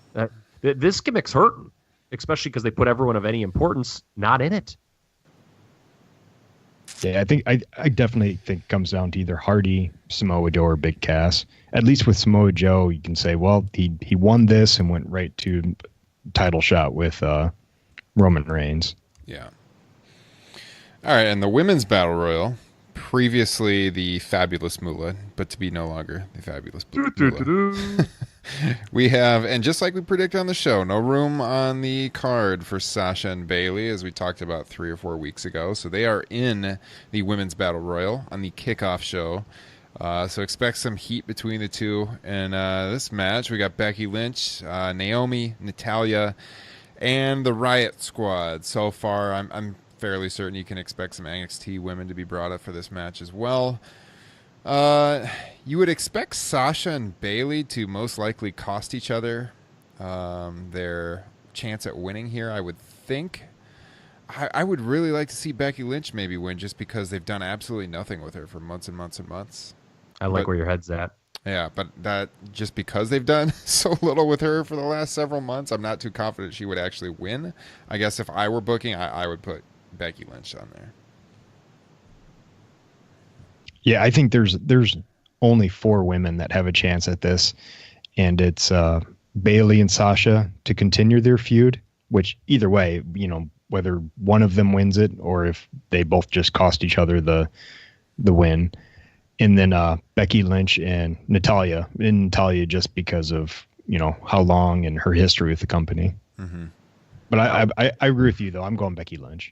This gimmick's hurting, especially because they put everyone of any importance not in it. Yeah, I think I definitely think it comes down to either Hardy, Samoa Joe, or Big Cass. At least with Samoa Joe, you can say, well, he won this and went right to title shot with Roman Reigns. Yeah. All right, and the women's battle royal, previously the Fabulous Moolah, but to be no longer the Fabulous Moolah. We have, and just like we predict on the show, no room on the card for Sasha and Bayley, as we talked about 3 or 4 weeks ago. So they are in the women's battle royal on the kickoff show. So expect some heat between the two. And this match, we got Becky Lynch, Naomi, Natalya, and the Riot Squad. So far, I'm fairly certain you can expect some NXT women to be brought up for this match as well. You would expect Sasha and Bayley to most likely cost each other their chance at winning here, I would think. I would really like to see Becky Lynch maybe win, just because they've done absolutely nothing with her for months and months and months. I like where your head's at. Yeah, but that just because they've done so little with her for the last several months, I'm not too confident she would actually win. I guess if I were booking, I would put Becky Lynch on there. Yeah, I think there's only 4 women that have a chance at this, and it's Bayley and Sasha to continue their feud, which either way, whether one of them wins it or if they both just cost each other the win. And then Becky Lynch and Natalya. And Natalya just because of, how long and her history with the company. Mm-hmm. But I agree with you, though. I'm going Becky Lynch.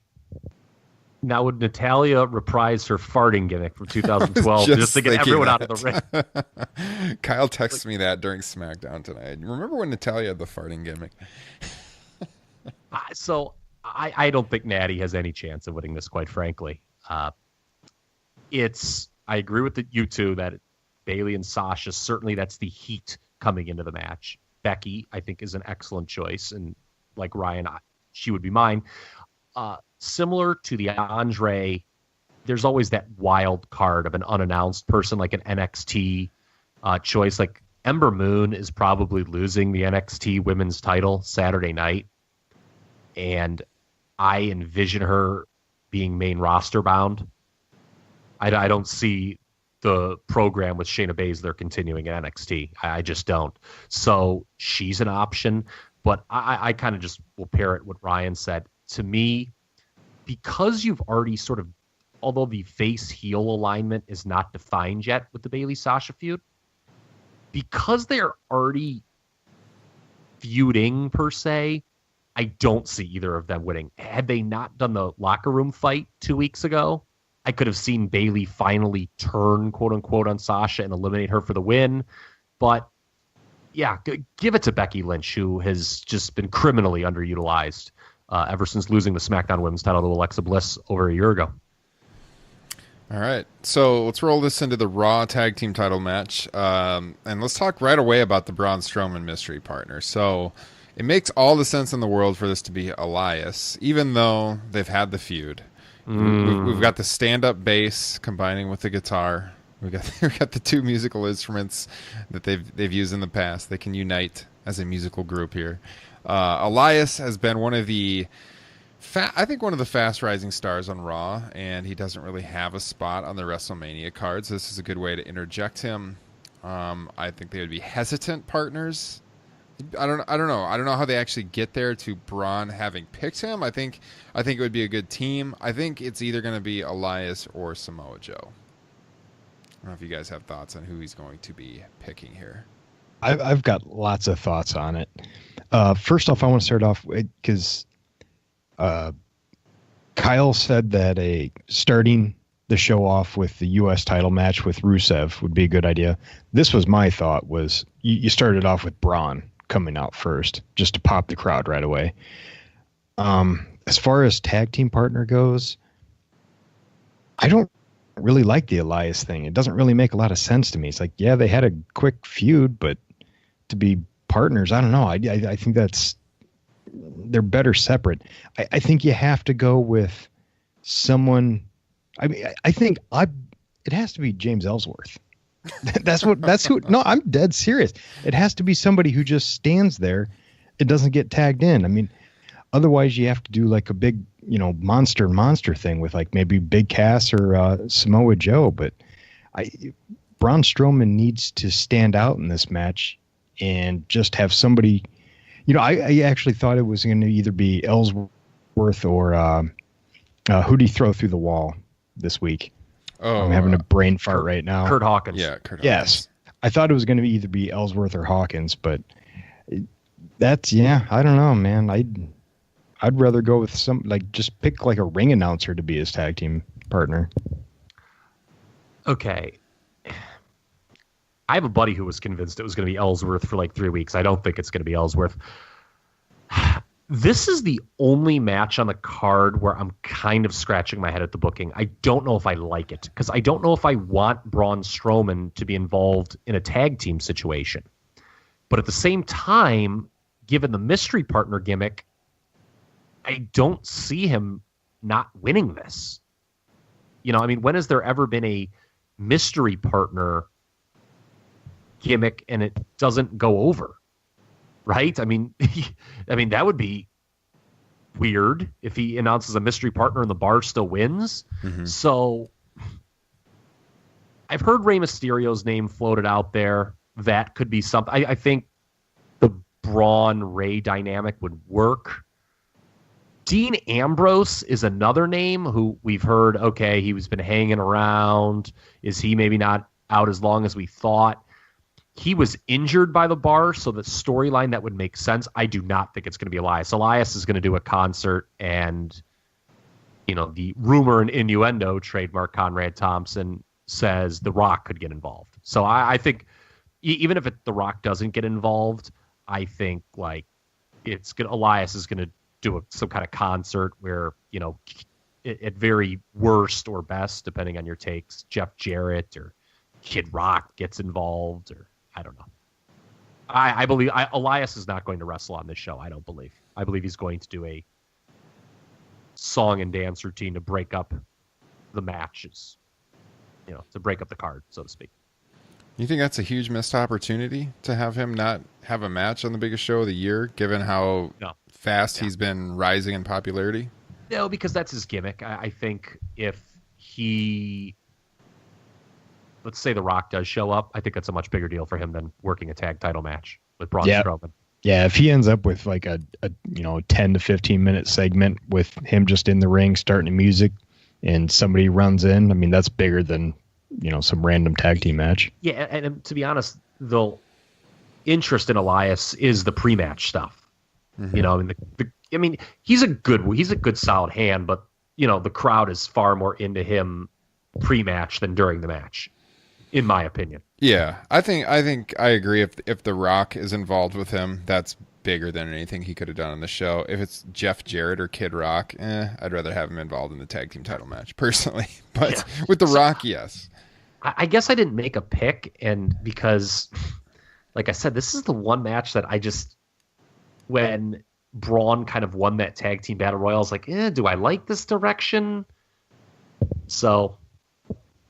Now, would Natalya reprise her farting gimmick from 2012 just to get everyone out of the ring? Kyle texted me that during SmackDown tonight. Remember when Natalya had the farting gimmick? So I don't think Natty has any chance of winning this, quite frankly. I agree with you two that Bayley and Sasha, certainly that's the heat coming into the match. Becky, I think, is an excellent choice. And like Ryan, she would be mine. Similar to the Andre, there's always that wild card of an unannounced person, like an NXT choice. Like Ember Moon is probably losing the NXT women's title Saturday night. And I envision her being main roster bound. I don't see the program with Shayna Baszler continuing at NXT. I just don't. So she's an option, but I kind of just will parrot what Ryan said. To me, because you've already sort of, although the face-heel alignment is not defined yet with the Bayley-Sasha feud, because they're already feuding, per se, I don't see either of them winning. Had they not done the locker room fight 2 weeks ago, I could have seen Bayley finally turn, quote unquote, on Sasha and eliminate her for the win. But yeah, give it to Becky Lynch, who has just been criminally underutilized ever since losing the SmackDown Women's title to Alexa Bliss over a year ago. All right, so let's roll this into the Raw Tag Team title match, and let's talk right away about the Braun Strowman mystery partner. So it makes all the sense in the world for this to be Elias, even though they've had the feud. We've got the stand-up bass combining with the guitar. We've got the two musical instruments that they've used in the past. They can unite as a musical group here. Elias has been one of the one of the fast rising stars on Raw, and he doesn't really have a spot on the WrestleMania cards. This is a good way to interject him. I think they would be hesitant partners. I don't know. I don't know how they actually get there to Braun having picked him. I think it would be a good team. I think it's either going to be Elias or Samoa Joe. I don't know if you guys have thoughts on who he's going to be picking here. I've got lots of thoughts on it. First off, I want to start off because Kyle said that starting the show off with the U.S. title match with Rusev would be a good idea. This was my thought, was you started off with Braun coming out first just to pop the crowd right away. As far as tag team partner goes, I don't really like the Elias thing. It doesn't really make a lot of sense to me. It's like, yeah, they had a quick feud, but to be partners, I don't know. I think they're better separate. I think you have to go with someone. I mean, I think it has to be James Ellsworth. That's who. No, I'm dead serious. It has to be somebody who just stands there. It doesn't get tagged in. I mean, otherwise you have to do like a big, monster thing with like maybe Big Cass or Samoa Joe. But Braun Strowman needs to stand out in this match and just have somebody. I actually thought it was going to either be Ellsworth or who'd he throw through the wall this week? Oh, I'm having a brain fart right now. Kurt Hawkins. Yeah, Kurt Hawkins. Yes. I thought it was going to either be Ellsworth or Hawkins, but I don't know, man. I'd rather go with just pick like a ring announcer to be his tag team partner. Okay. I have a buddy who was convinced it was going to be Ellsworth for like 3 weeks. I don't think it's going to be Ellsworth. This is the only match on the card where I'm kind of scratching my head at the booking. I don't know if I like it because I don't know if I want Braun Strowman to be involved in a tag team situation. But at the same time, given the mystery partner gimmick, I don't see him not winning this. When has there ever been a mystery partner gimmick and it doesn't go over? Right? I mean, that would be weird if he announces a mystery partner and the bar still wins. Mm-hmm. So I've heard Rey Mysterio's name floated out there. That could be something. I think the Braun-Ray dynamic would work. Dean Ambrose is another name who we've heard, okay, he's been hanging around. Is he maybe not out as long as we thought? He was injured by the bar, so the storyline that would make sense. I do not think it's going to be Elias. Elias is going to do a concert, and the rumor and innuendo, trademark Conrad Thompson, says The Rock could get involved. So I think even if The Rock doesn't get involved, I think Elias is going to do some kind of concert where at very worst or best, depending on your takes, Jeff Jarrett or Kid Rock gets involved, or I don't know. I believe Elias is not going to wrestle on this show. I don't believe. I believe he's going to do a song and dance routine to break up the matches, to break up the card, so to speak. You think that's a huge missed opportunity to have him not have a match on the biggest show of the year, given how fast he's been rising in popularity? No, because that's his gimmick. I think if he... let's say The Rock does show up, I think that's a much bigger deal for him than working a tag title match with Braun Strowman. Yeah, if he ends up with like a 10 to 15 minute segment with him just in the ring starting the music and somebody runs in, I mean, that's bigger than, some random tag team match. Yeah, and to be honest, the interest in Elias is the pre-match stuff. Mm-hmm. The I mean, he's a good solid hand, but the crowd is far more into him pre-match than during the match, in my opinion. Yeah, I think I agree. If The Rock is involved with him, that's bigger than anything he could have done on the show. If it's Jeff Jarrett or Kid Rock, I'd rather have him involved in the tag team title match personally. But with The Rock, yes. I guess I didn't make a pick, and because, like I said, this is the one match that when Braun kind of won that tag team battle royal, I was like, do I like this direction? So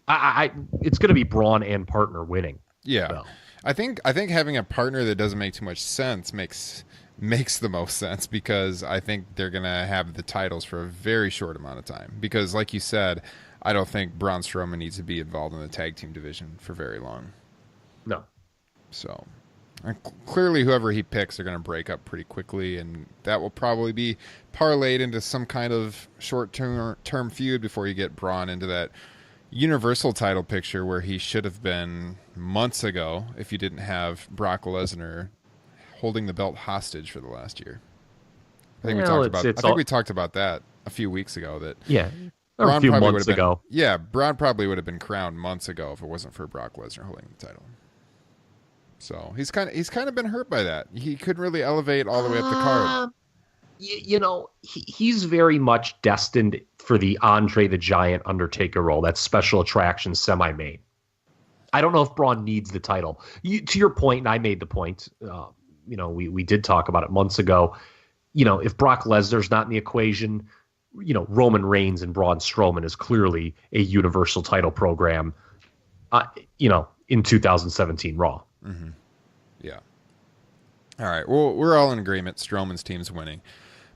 it's going to be Braun and partner winning. Yeah. So. I think having a partner that doesn't make too much sense makes the most sense, because I think they're going to have the titles for a very short amount of time, because like you said, I don't think Braun Strowman needs to be involved in the tag team division for very long. No. So clearly whoever he picks, they're going to break up pretty quickly, and that will probably be parlayed into some kind of short-term feud before you get Braun into that Universal title picture where he should have been months ago if you didn't have Brock Lesnar holding the belt hostage for the last year. I think we talked about that a few weeks ago. That or a few months ago. Yeah, Braun probably would have been crowned months ago if it wasn't for Brock Lesnar holding the title. So he's kind of been hurt by that. He couldn't really elevate all the way up the card. He's very much destined for the Andre the Giant Undertaker role, that special attraction semi-main. I don't know if Braun needs the title. To your point, and I made the point, we did talk about it months ago. If Brock Lesnar's not in the equation, Roman Reigns and Braun Strowman is clearly a Universal title program, in 2017 Raw. Mm-hmm. Yeah. All right. Well, we're all in agreement. Strowman's team's winning.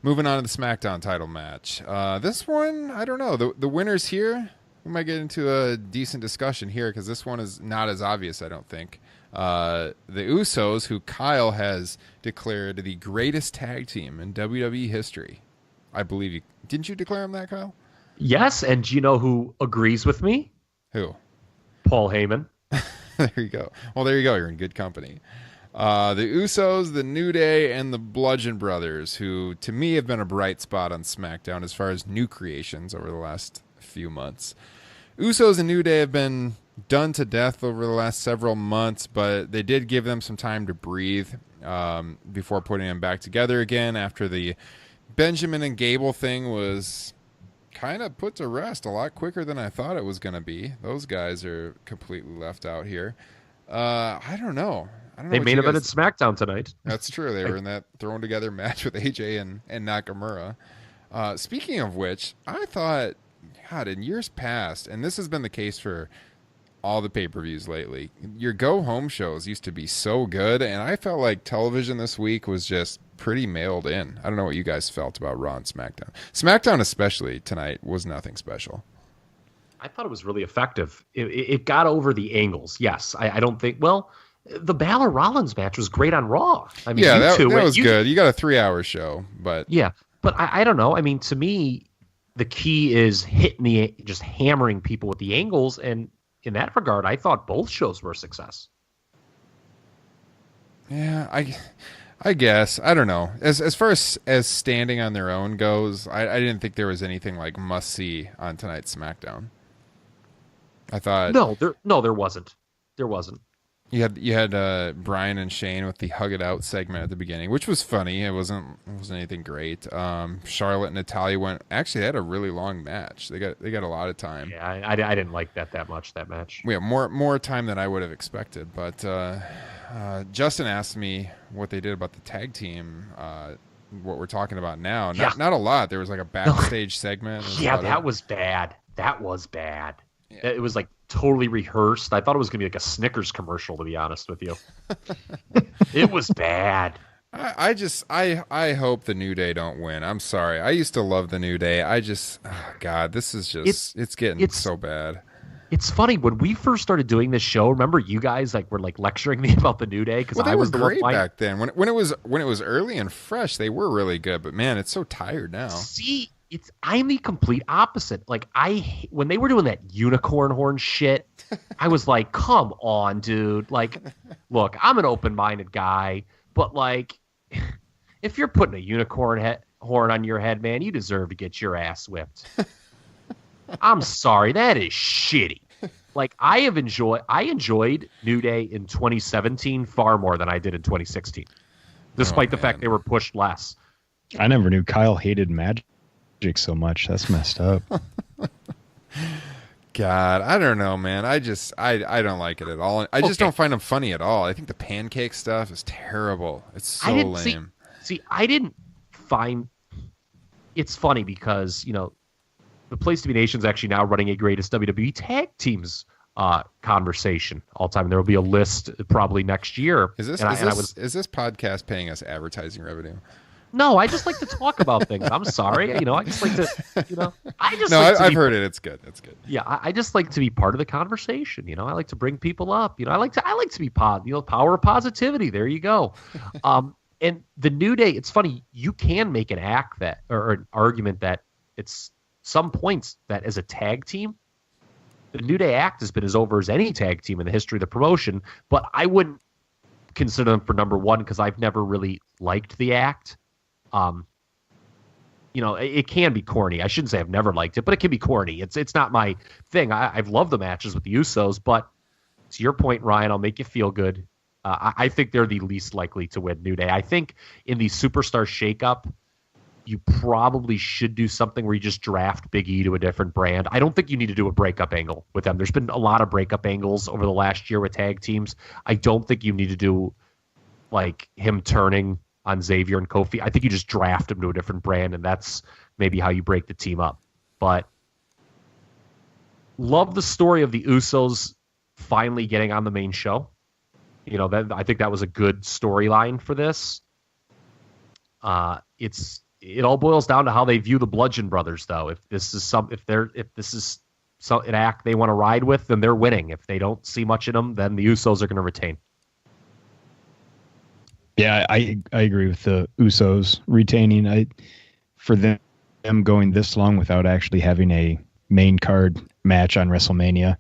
Moving on to the SmackDown title match. This one, I don't know. The winners here, we might get into a decent discussion here, because this one is not as obvious, I don't think. The Usos, who Kyle has declared the greatest tag team in WWE history. I believe you. Didn't you declare them that, Kyle? Yes, and do you know who agrees with me? Who? Paul Heyman. There you go. Well, there you go. You're in good company. The Usos, the New Day, and the Bludgeon Brothers, who to me have been a bright spot on SmackDown as far as new creations over the last few months. Usos and New Day have been done to death over the last several months, but they did give them some time to breathe before putting them back together again after the Benjamin and Gable thing was kind of put to rest a lot quicker than I thought it was going to be. Those guys are completely left out here. I don't know. They main evented SmackDown tonight. That's true. They were in that thrown together match with AJ and Nakamura. Speaking of which, I thought, God, in years past, and this has been the case for all the pay-per-views lately, your go-home shows used to be so good, and I felt like television this week was just pretty mailed in. I don't know what you guys felt about Raw and SmackDown. SmackDown especially tonight was nothing special. I thought it was really effective. It got over the angles. Yes, I don't think... Well... The Balor Rollins match was great on Raw. I mean, yeah, that was good. You got a 3-hour show, but yeah, but I don't know. I mean, to me, the key is just hammering people with the angles, and in that regard, I thought both shows were a success. Yeah, I guess I don't know. As far as standing on their own goes, I didn't think there was anything like must see on tonight's SmackDown. I thought there wasn't. There wasn't. You had Brian and Shane with the Hug It Out segment at the beginning, which was funny. It wasn't anything great. Charlotte and Natalya they had a really long match. They got a lot of time. Yeah, I didn't like that much, that match. We have more time than I would have expected. But Justin asked me what they did about the tag team. What we're talking about now. Not a lot. There was like a backstage segment. Yeah, that was bad. That was bad. Yeah. It was like totally rehearsed. I thought it was going to be like a Snickers commercial, to be honest with you. It was bad. I hope the New Day don't win. I'm sorry. I used to love the New Day. God, this is just, it's getting so bad. It's funny, when we first started doing this show, remember you guys were lecturing me about the New Day? Because I was great back then. When it was early and fresh, they were really good. But man, it's so tired now. See, I'm the complete opposite. Like when they were doing that unicorn horn shit, I was like, come on, dude. Like, look, I'm an open-minded guy, but like, if you're putting a unicorn horn on your head, man, you deserve to get your ass whipped. I'm sorry, that is shitty. Like, I enjoyed New Day in 2017 far more than I did in 2016, despite the fact they were pushed less. I never knew Kyle hated Magic so much. That's messed up. God, I don't know, man. I don't like it at all. I just don't find them funny at all. I think the pancake stuff is terrible. It's so lame. See, I didn't find it's funny because, the Place to Be Nation's actually now running a greatest WWE tag teams conversation all time. There will be a list probably next year. Is this podcast paying us advertising revenue? No, I just like to talk about things. I'm sorry. I just like to, I've heard it. It's good. It's good. Yeah. I just like to be part of the conversation. I like to bring people up. I like to be power of positivity. There you go. And the New Day, it's funny. You can make an an argument that it's some points that as a tag team, the New Day act has been as over as any tag team in the history of the promotion, but I wouldn't consider them for number one because I've never really liked the act. It can be corny. I shouldn't say I've never liked it, but it can be corny. It's not my thing. I've loved the matches with the Usos, but to your point, Ryan, I'll make you feel good. I think they're the least likely to win New Day. I think in the Superstar shakeup, you probably should do something where you just draft Big E to a different brand. I don't think you need to do a breakup angle with them. There's been a lot of breakup angles over the last year with tag teams. I don't think you need to do like him turning on Xavier and Kofi. I think you just draft him to a different brand, and that's maybe how you break the team up. But love the story of the Usos finally getting on the main show. I think that was a good storyline for this. It all boils down to how they view the Bludgeon Brothers, though. If this is an act they want to ride with, then they're winning. If they don't see much in them, then the Usos are going to retain. Yeah, I agree with the Usos retaining. For them going this long without actually having a main card match on WrestleMania,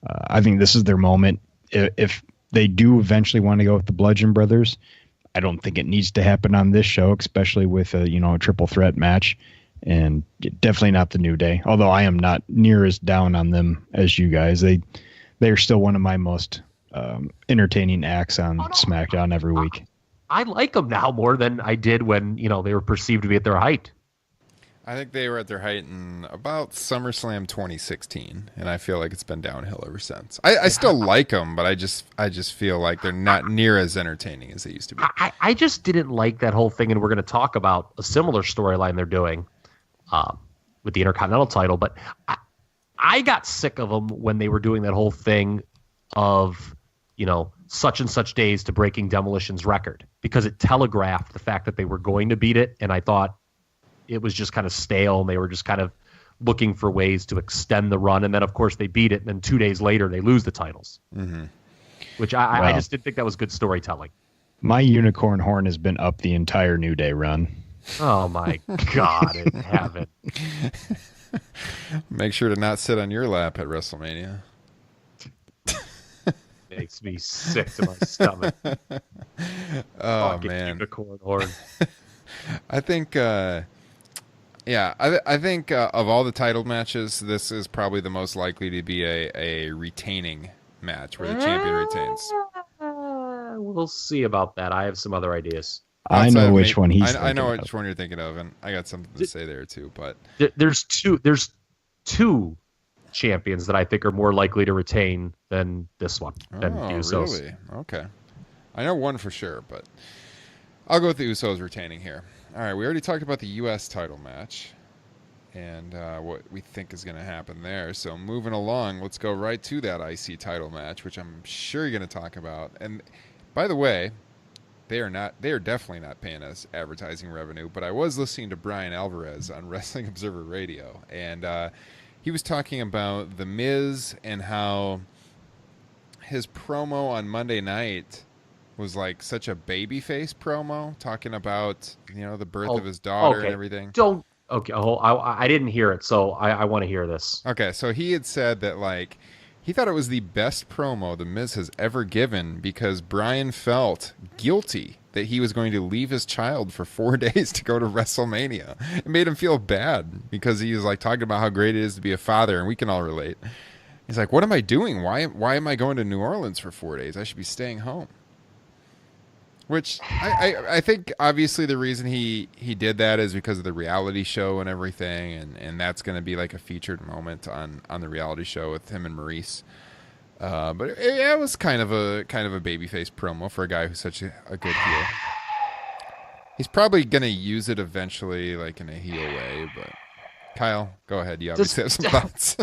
I think this is their moment. If they do eventually want to go with the Bludgeon Brothers, I don't think it needs to happen on this show, especially with a triple threat match, and definitely not the New Day. Although I am not near as down on them as you guys. They're still one of my most entertaining acts on SmackDown every week. I like them now more than I did when they were perceived to be at their height. I think they were at their height in about SummerSlam 2016, and I feel like it's been downhill ever since. I still like them, but I just feel like they're not near as entertaining as they used to be. I just didn't like that whole thing, and we're going to talk about a similar storyline they're doing with the Intercontinental title, but I got sick of them when they were doing that whole thing of, such and such days to breaking Demolition's record, because it telegraphed the fact that they were going to beat it, and I thought it was just kind of stale, and they were just kind of looking for ways to extend the run. And then, of course, they beat it, and then 2 days later, they lose the titles, which I just didn't think that was good storytelling. My unicorn horn has been up the entire New Day run. Oh, my God, in heaven. Make sure to not sit on your lap at WrestleMania. Makes me sick to my stomach. Oh, man. Unicorn horn. I think... I think of all the title matches, this is probably the most likely to be a retaining match where the champion retains. We'll see about that. I have some other ideas. I know which one he's I know which one you're thinking of, and I got something to say there too. But there's two champions that I think are more likely to retain than this one. Than the Usos. Really? Okay. I know one for sure, but I'll go with the Usos retaining here. All right, we already talked about the U.S. title match and what we think is going to happen there. So moving along, let's go right to that IC title match, which I'm sure you're going to talk about. And by the way, they are definitely not paying us advertising revenue, but I was listening to Brian Alvarez on Wrestling Observer Radio, and he was talking about The Miz and how his promo on Monday night was like such a babyface promo, talking about the birth of his daughter and everything. I didn't hear it, so I want to hear this. Okay, so he had said that like he thought it was the best promo The Miz has ever given because Brian felt guilty that he was going to leave his child for 4 days to go to WrestleMania. It made him feel bad because he was like talking about how great it is to be a father, and we can all relate. He's like, what am I doing? Why am I going to New Orleans for 4 days? I should be staying home. Which I think obviously the reason he did that is because of the reality show and everything, and that's going to be like a featured moment on the reality show with him and Maurice. But it was kind of a babyface promo for a guy who's such a good heel. He's probably going to use it eventually, like in a heel way. But Kyle, go ahead. You obviously have some thoughts.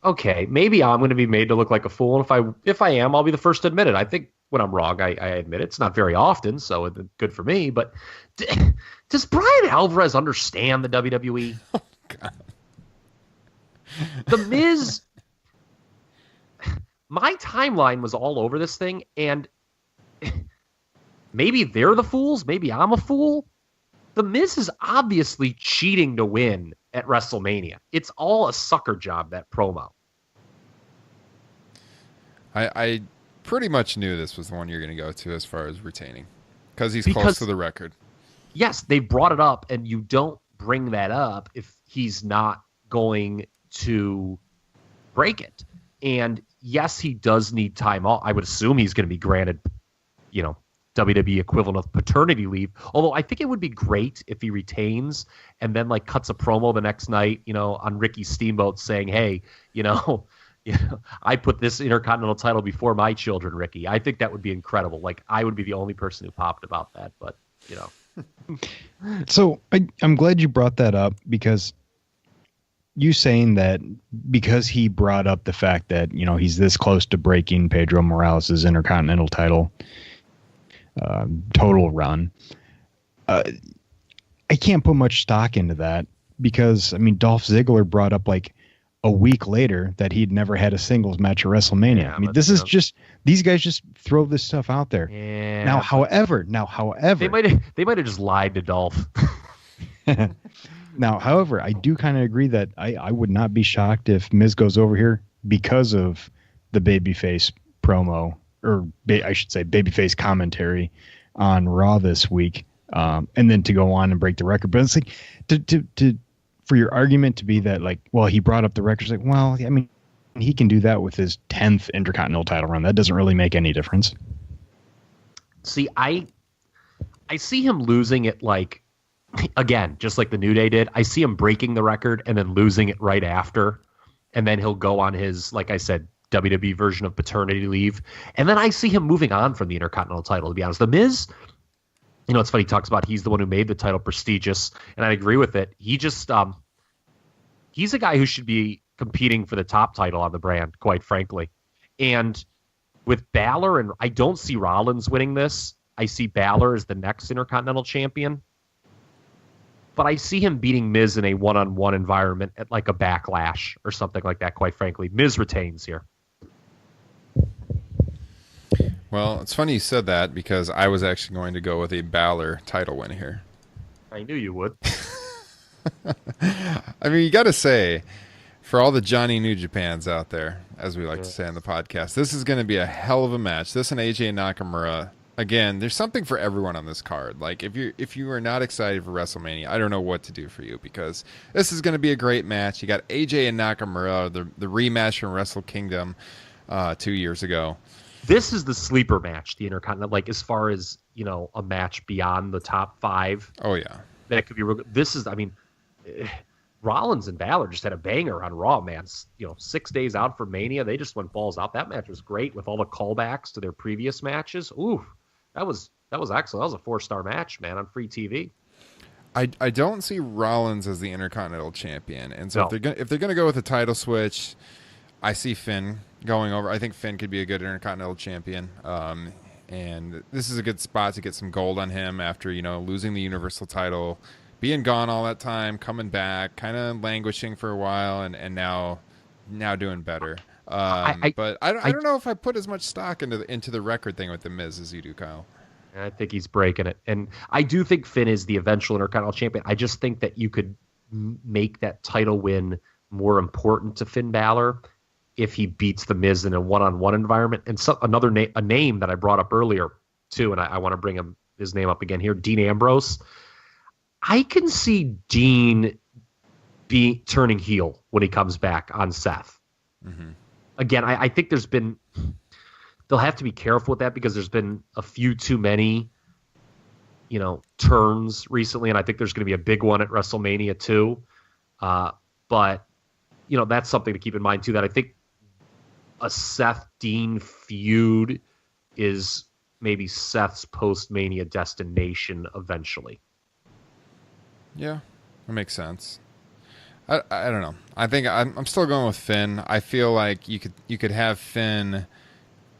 Okay, maybe I'm going to be made to look like a fool, and if I am, I'll be the first to admit it. I think when I'm wrong, I admit it. It's not very often, so it's good for me. But does Brian Alvarez understand the WWE? Oh, God. The Miz. My timeline was all over this thing, and maybe they're the fools. Maybe I'm a fool. The Miz is obviously cheating to win at WrestleMania. It's all a sucker job, that promo. I pretty much knew this was the one you're going to go to as far as retaining, because he's close to the record. Yes, they brought it up, and you don't bring that up if he's not going to break it. And yes, he does need time off. I would assume he's going to be granted, WWE equivalent of paternity leave. Although I think it would be great if he retains and then like cuts a promo the next night, on Ricky Steamboat saying, "Hey, I put this Intercontinental title before my children, Ricky." I think that would be incredible. Like, I would be the only person who popped about that, but So I'm glad you brought that up, because you saying that because he brought up the fact that, he's this close to breaking Pedro Morales' Intercontinental title total run. I can't put much stock into that, because, Dolph Ziggler brought up like a week later that he'd never had a singles match at WrestleMania. Yeah, this is just, these guys just throw this stuff out there. Yeah, Now, however, they might have just lied to Dolph. Now, however, I do kind of agree that I would not be shocked if Miz goes over here because of the babyface promo, or I should say babyface commentary on Raw this week, and then to go on and break the record. But it's like to for your argument to be that, like, well, he brought up the record. It's like, well, he can do that with his 10th Intercontinental title run. That doesn't really make any difference. See, I see him losing it, like, again, just like the New Day did. I see him breaking the record and then losing it right after. And then he'll go on his, like I said, WWE version of paternity leave. And then I see him moving on from the Intercontinental title, to be honest. The Miz, it's funny, he talks about he's the one who made the title prestigious, and I agree with it. He just, he's a guy who should be competing for the top title on the brand, quite frankly. And with Balor, and I don't see Rollins winning this. I see Balor as the next Intercontinental champion. But I see him beating Miz in a one-on-one environment at like a Backlash or something like that, quite frankly. Miz retains here. Well, it's funny you said that, because I was actually going to go with a Balor title win here. I knew you would. You got to say, for all the Johnny New Japans out there, as we like to say on the podcast, this is going to be a hell of a match. This and AJ Nakamura. Again, there's something for everyone on this card. Like, if you are not excited for WrestleMania, I don't know what to do for you, because this is going to be a great match. You got AJ and Nakamura, the rematch from Wrestle Kingdom 2 years ago. This is the sleeper match, the Intercontinental, like, as far as, a match beyond the top 5. Oh, yeah. That could be real. This is, Rollins and Balor just had a banger on Raw, man. 6 days out from Mania, they just went balls out. That match was great with all the callbacks to their previous matches. Ooh, that was excellent. That was a 4-star match, man, on free TV. I don't see Rollins as the Intercontinental champion, and so No. if they're gonna go with a title switch, I see Finn going over. I think Finn could be a good Intercontinental champion, and this is a good spot to get some gold on him after losing the Universal title, being gone all that time, coming back, kind of languishing for a while, and now doing better. But I don't know if I put as much stock into the record thing with the Miz as you do, Kyle. I think he's breaking it. And I do think Finn is the eventual Intercontinental champion. I just think that you could make that title win more important to Finn Balor if he beats the Miz in a one-on-one environment. And another a name that I brought up earlier, too, and I want to bring his name up again here, Dean Ambrose. I can see Dean turning heel when he comes back on Seth. Mm-hmm. Again, I think they'll have to be careful with that because there's been a few too many, turns recently, and I think there's going to be a big one at WrestleMania too. But that's something to keep in mind too, that I think a Seth Dean feud is maybe Seth's post-Mania destination eventually. Yeah, that makes sense. I don't know. I think I'm still going with Finn. I feel like you could have Finn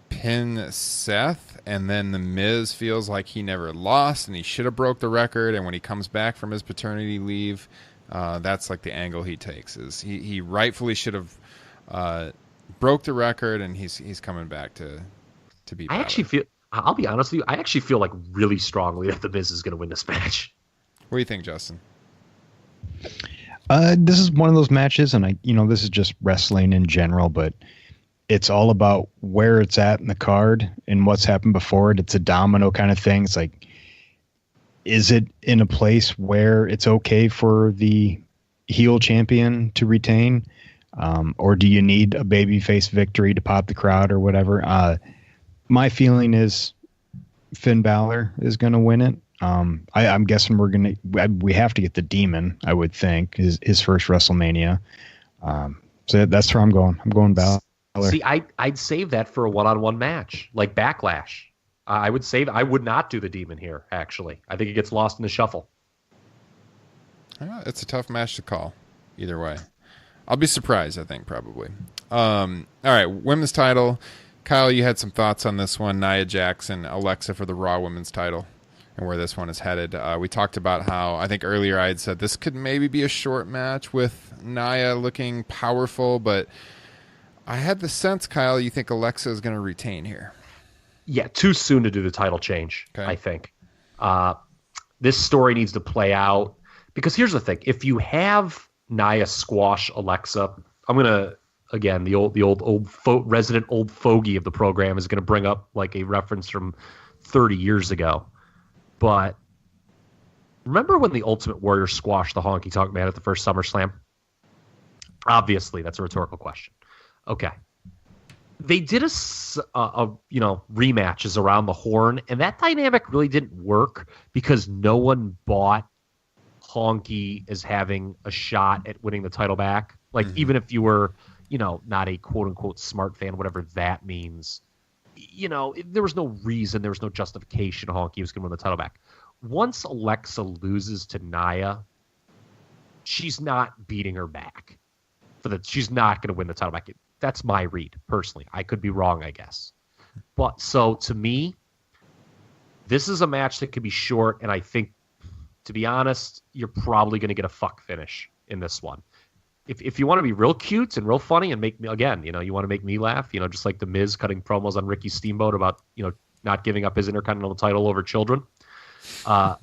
pin Seth, and then the Miz feels like he never lost and he should have broke the record. And when he comes back from his paternity leave, that's like the angle he takes. Is he rightfully should have broke the record, and he's coming back to be better. I'll be honest with you, I actually feel like really strongly that the Miz is going to win this match. What do you think, Justin? This is one of those matches, and this is just wrestling in general, but it's all about where it's at in the card and what's happened before it. It's a domino kind of thing. It's like, is it in a place where it's okay for the heel champion to retain? Or do you need a babyface victory to pop the crowd or whatever? My feeling is Finn Balor is going to win it. I'm guessing we have to get the Demon, I would think, his first WrestleMania. So that's where I'm going. I'm going Balor. See, I'd save that for a one-on-one match, like Backlash. I would not do the Demon here, actually. I think it gets lost in the shuffle. It's a tough match to call, either way. I'll be surprised, I think, probably. All right, women's title. Kyle, you had some thoughts on this one. Nia Jackson, Alexa for the Raw women's title, and where this one is headed. We talked about how, I think earlier I had said this could maybe be a short match with Nia looking powerful, but I had the sense, Kyle, you think Alexa is going to retain here. Yeah, too soon to do the title change, okay. I think. This story needs to play out, because here's the thing. If you have Nia squash Alexa, I'm going to, again, the old resident old fogey of the program is going to bring up like a reference from 30 years ago. But remember when the Ultimate Warrior squashed the Honky Tonk Man at the first SummerSlam? Obviously, that's a rhetorical question. Okay. They did a rematches around the horn, and that dynamic really didn't work because no one bought Honky as having a shot at winning the title back. Like, even if you were, not a quote-unquote smart fan, whatever that means, there was no reason, there was no justification Honky was going to win the title back. Once Alexa loses to Nia, she's not beating her back. She's not going to win the title back. That's my read, personally. I could be wrong, I guess. But so to me, this is a match that could be short, and I think, to be honest, you're probably going to get a fuck finish in this one. If you want to be real cute and real funny and make me, again, you want to make me laugh, just like the Miz cutting promos on Ricky Steamboat about, not giving up his Intercontinental title over children. I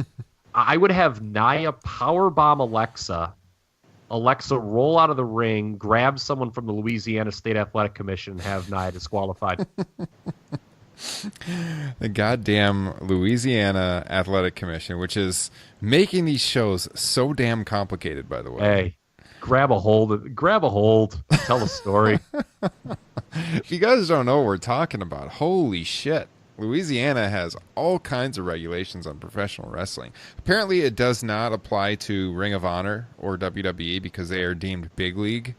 would have Nia powerbomb Alexa roll out of the ring, grab someone from the Louisiana State Athletic Commission, and have Nia disqualified. The goddamn Louisiana Athletic Commission, which is making these shows so damn complicated, by the way. Hey, grab a hold, tell the story. If you guys don't know what we're talking about, holy shit. Louisiana has all kinds of regulations on professional wrestling. Apparently, it does not apply to Ring of Honor or WWE because they are deemed big league.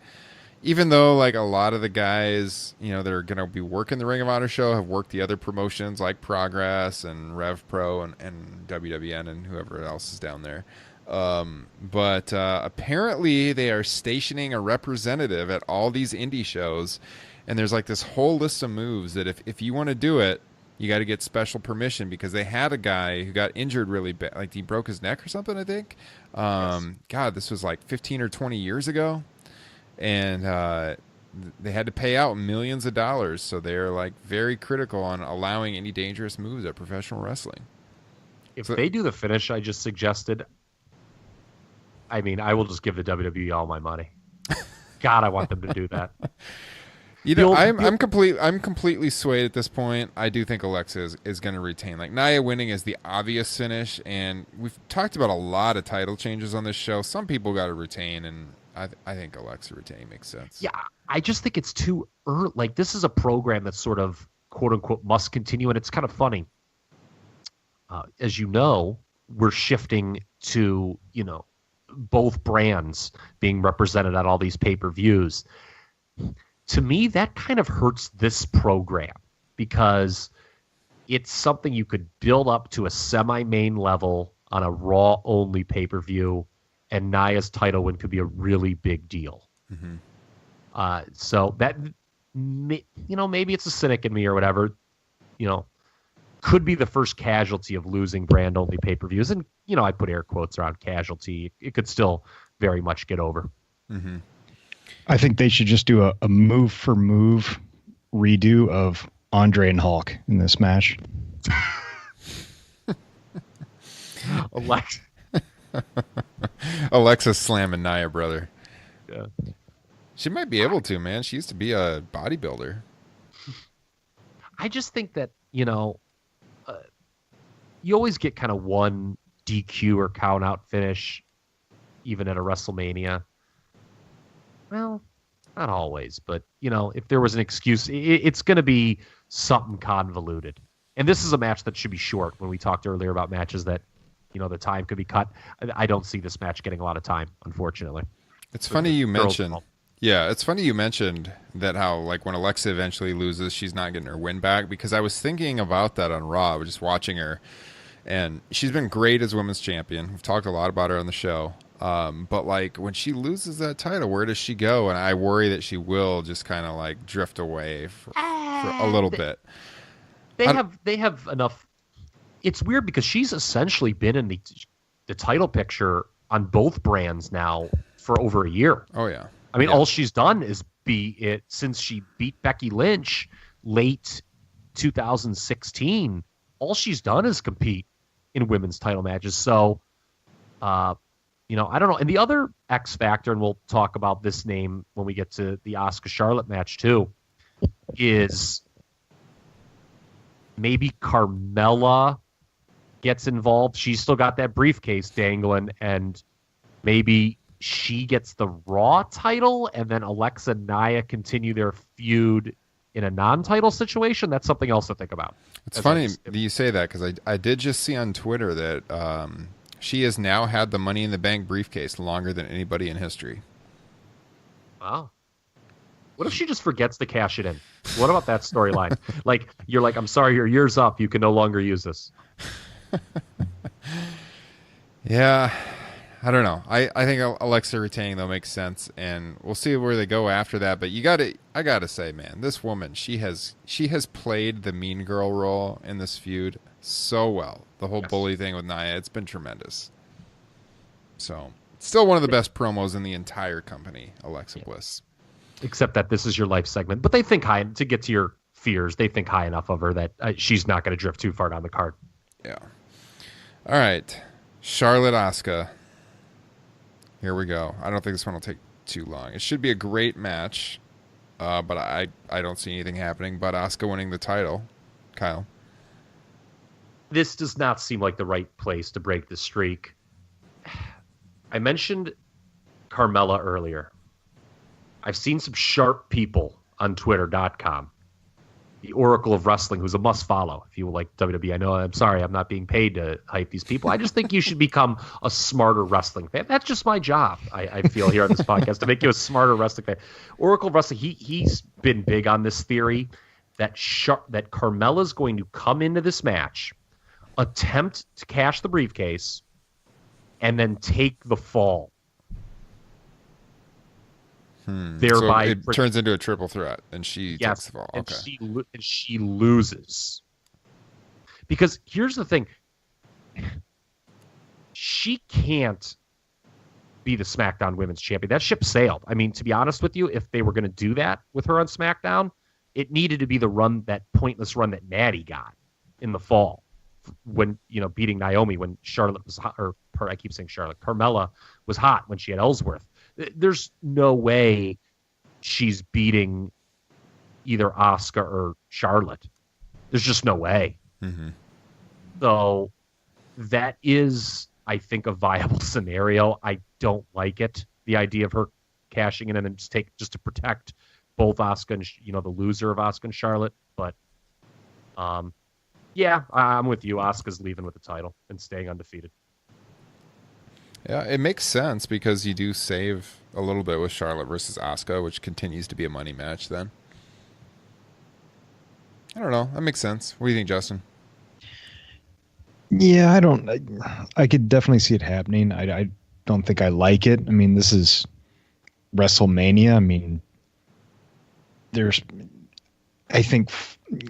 Even though, like, a lot of the guys, that are going to be working the Ring of Honor show have worked the other promotions like Progress and Rev Pro and WWN and whoever else is down there. But apparently, they are stationing a representative at all these indie shows. And there's like this whole list of moves that if you want to do it, you got to get special permission, because they had a guy who got injured really bad. Like, he broke his neck or something, I think. Yes. God, this was like 15 or 20 years ago. And they had to pay out millions of dollars. So they're like very critical on allowing any dangerous moves at professional wrestling. If they do the finish I just suggested, I will just give the WWE all my money. God, I want them to do that. I'm completely swayed at this point. I do think Alexa is going to retain. Like, Nia winning is the obvious finish, and we've talked about a lot of title changes on this show. Some people got to retain, and I think Alexa retaining makes sense. Yeah, I just think it's too early. Like, this is a program that's sort of quote unquote must continue, and it's kind of funny. As you know, we're shifting to both brands being represented at all these pay-per-views. To me, that kind of hurts this program because it's something you could build up to a semi-main level on a Raw-only pay-per-view, and Nia's title win could be a really big deal. Mm-hmm. So that, maybe it's a cynic in me or whatever, could be the first casualty of losing brand-only pay-per-views. And, I put air quotes around casualty. It could still very much get over. Mm-hmm. I think they should just do a move-for-move redo of Andre and Hulk in this match. Alexa slamming Nia, brother. Yeah. She might be able to, man. She used to be a bodybuilder. I just think that, you always get kind of one DQ or count-out finish, even at a WrestleMania. Well, not always, but, if there was an excuse, it's going to be something convoluted. And this is a match that should be short. When we talked earlier about matches that, the time could be cut, I don't see this match getting a lot of time, unfortunately. It's funny you mentioned... Yeah, it's funny you mentioned that how, like, when Alexa eventually loses, she's not getting her win back, because I was thinking about that on Raw. I was just watching her, and she's been great as women's champion. We've talked a lot about her on the show. But, like, when she loses that title, where does she go? And I worry that she will just kind of, like, drift away for a little bit. They have enough. It's weird because she's essentially been in the title picture on both brands now for over a year. Oh, yeah. I mean, all she's done is since she beat Becky Lynch late 2016, all she's done is compete in women's title matches. So, I don't know. And the other X factor, and we'll talk about this name when we get to the Asuka Charlotte match too, is maybe Carmella gets involved. She's still got that briefcase dangling, and maybe she gets the Raw title, and then Alexa and Nia continue their feud in a non-title situation. That's something else to think about. It's funny that you say that, because I did just see on Twitter that she has now had the Money in the Bank briefcase longer than anybody in history. Wow. What if she just forgets to cash it in? What about that storyline? You're like, I'm sorry, your year's up. You can no longer use this. Yeah. I don't know. I think Alexa retaining, though, makes sense, and we'll see where they go after that. But I gotta say, man, this woman, she has played the mean girl role in this feud so well. The whole bully thing with Nia, it's been tremendous. So, still one of the best promos in the entire company, Alexa Bliss. Except that this is your life segment. But they think high, to get to your fears, they think high enough of her that she's not going to drift too far down the card. Yeah. All right. Charlotte Asuka. Here we go. I don't think this one will take too long. It should be a great match, but I don't see anything happening but Asuka winning the title. Kyle? This does not seem like the right place to break the streak. I mentioned Carmella earlier. I've seen some sharp people on Twitter.com. The Oracle of Wrestling, who's a must-follow if you like WWE. I know, I'm sorry, I'm not being paid to hype these people. I just think you should become a smarter wrestling fan. That's just my job, I feel, here on this podcast, to make you a smarter wrestling fan. Oracle of Wrestling, he's been big on this theory that Carmella's going to come into this match, attempt to cash the briefcase, and then take the fall. Thereby, so it turns into a triple threat, and she takes the fall. Okay. And she loses. Because here's the thing. She can't be the SmackDown Women's Champion. That ship sailed. I mean, to be honest with you, if they were going to do that with her on SmackDown, it needed to be that pointless run that Natty got in the fall when, beating Naomi when Charlotte was hot, I keep saying Charlotte. Carmella was hot when she had Ellsworth. There's no way she's beating either Asuka or Charlotte. There's just no way. Mm-hmm. So that is, I think, a viable scenario. I don't like it. The idea of her cashing in and then just to protect both Asuka and the loser of Asuka and Charlotte. But yeah, I'm with you. Asuka's leaving with the title and staying undefeated. Yeah, it makes sense because you do save a little bit with Charlotte versus Asuka, which continues to be a money match then. I don't know. That makes sense. What do you think, Justin? Yeah, I could definitely see it happening. I don't think I like it. I mean, this is WrestleMania. I mean, I think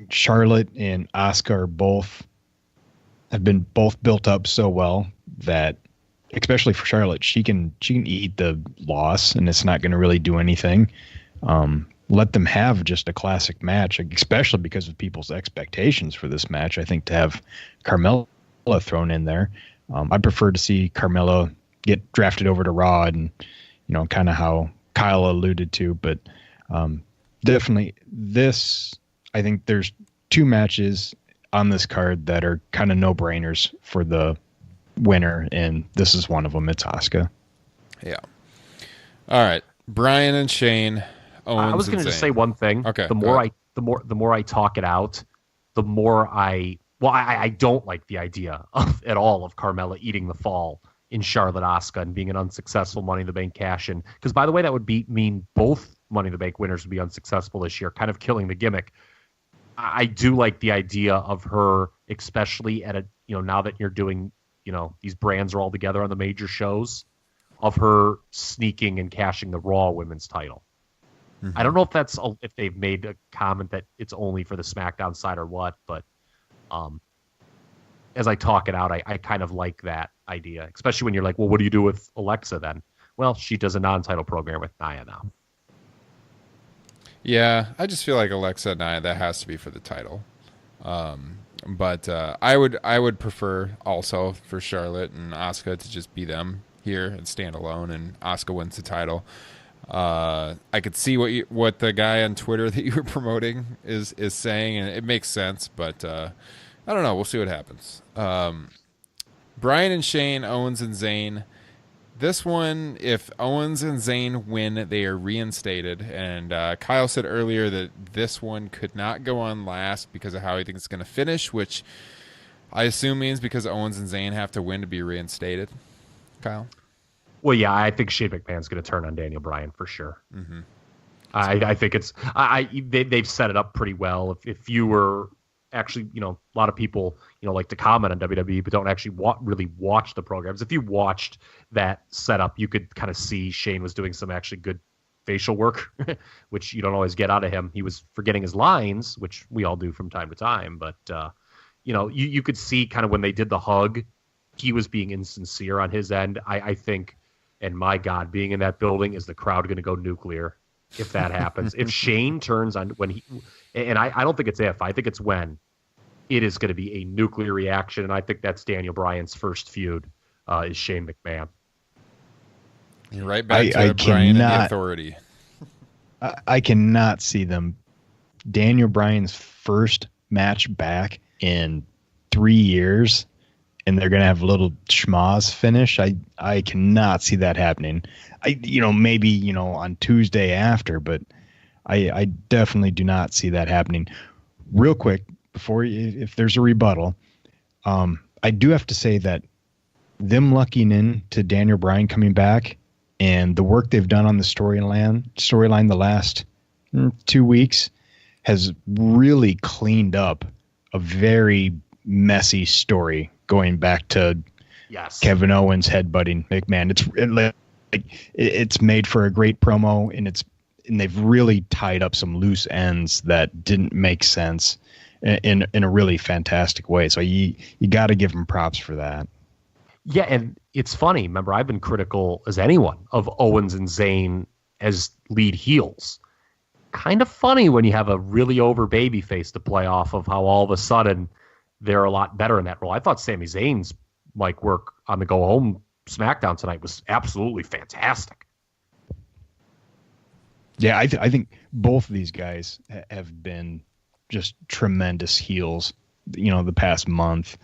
Charlotte and Asuka have been both built up so well that, especially for Charlotte, she can eat the loss and it's not going to really do anything. Let them have just a classic match, especially because of people's expectations for this match. I think to have Carmella thrown in there, I prefer to see Carmella get drafted over to Raw and, kind of how Kyle alluded to, but definitely this, I think there's two matches on this card that are kind of no-brainers for the winner, and this is one of them. It's Asuka. Yeah. All right. Brian and Shane. Owens I was going to just say one thing. Okay. The more I talk it out, the more I don't like the idea at all of Carmella eating the fall in Charlotte Asuka and being an unsuccessful Money in the Bank cash-in. Because, by the way, that would mean both Money in the Bank winners would be unsuccessful this year, kind of killing the gimmick. I do like the idea of her, especially at now that you're doing, these brands are all together on the major shows, of her sneaking and cashing the Raw Women's title. Mm-hmm. I don't know if they've made a comment that it's only for the SmackDown side or what, but as I talk it out, I kind of like that idea, especially when you're like, well, what do you do with Alexa then? Well, she does a non-title program with Nia now. Yeah, I just feel like Alexa and Nia, that has to be for the title. But I would prefer also for Charlotte and Asuka to just be them here and stand alone, and Asuka wins the title. I could see what the guy on Twitter that you were promoting is saying, and it makes sense, but I don't know. We'll see what happens. Brian and Shane, Owens and Zayn. This one, if Owens and Zayn win, they are reinstated. And Kyle said earlier that this one could not go on last because of how he thinks it's going to finish, which I assume means because Owens and Zayn have to win to be reinstated. Kyle? Well, yeah, I think Shane McMahon's going to turn on Daniel Bryan for sure. Mm-hmm. I think it's they've set it up pretty well. If you were actually, a lot of people, like to comment on WWE, but don't actually really watch the programs. If you watched that setup, you could kind of see Shane was doing some actually good facial work, which you don't always get out of him. He was forgetting his lines, which we all do from time to time. But, you could see kind of when they did the hug, he was being insincere on his end. I think, and my God, being in that building, is the crowd going to go nuclear if that happens? If Shane turns on I don't think it's if, I think it's when, it is going to be a nuclear reaction, and I think that's Daniel Bryan's first feud is Shane McMahon. You're right back to Bryan and the Authority. I cannot see Daniel Bryan's first match back in 3 years, and they're going to have a little schmoz finish. I cannot see that happening. Maybe, on Tuesday after, but I definitely do not see that happening. Real quick, if there's a rebuttal, I do have to say that them lucking in to Daniel Bryan coming back and the work they've done on the storyline the last 2 weeks has really cleaned up a very messy story going back to Kevin Owens headbutting McMahon. It's made for a great promo, and they've really tied up some loose ends that didn't make sense in a really fantastic way. So you got to give them props for that. Yeah, and it's funny. Remember, I've been critical as anyone of Owens and Zayn as lead heels. Kind of funny when you have a really over babyface to play off of, how all of a sudden they're a lot better in that role. I thought Sami Zayn's mic work on the Go Home SmackDown tonight was absolutely fantastic. Yeah, I think both of these guys have been just tremendous heels, the past month.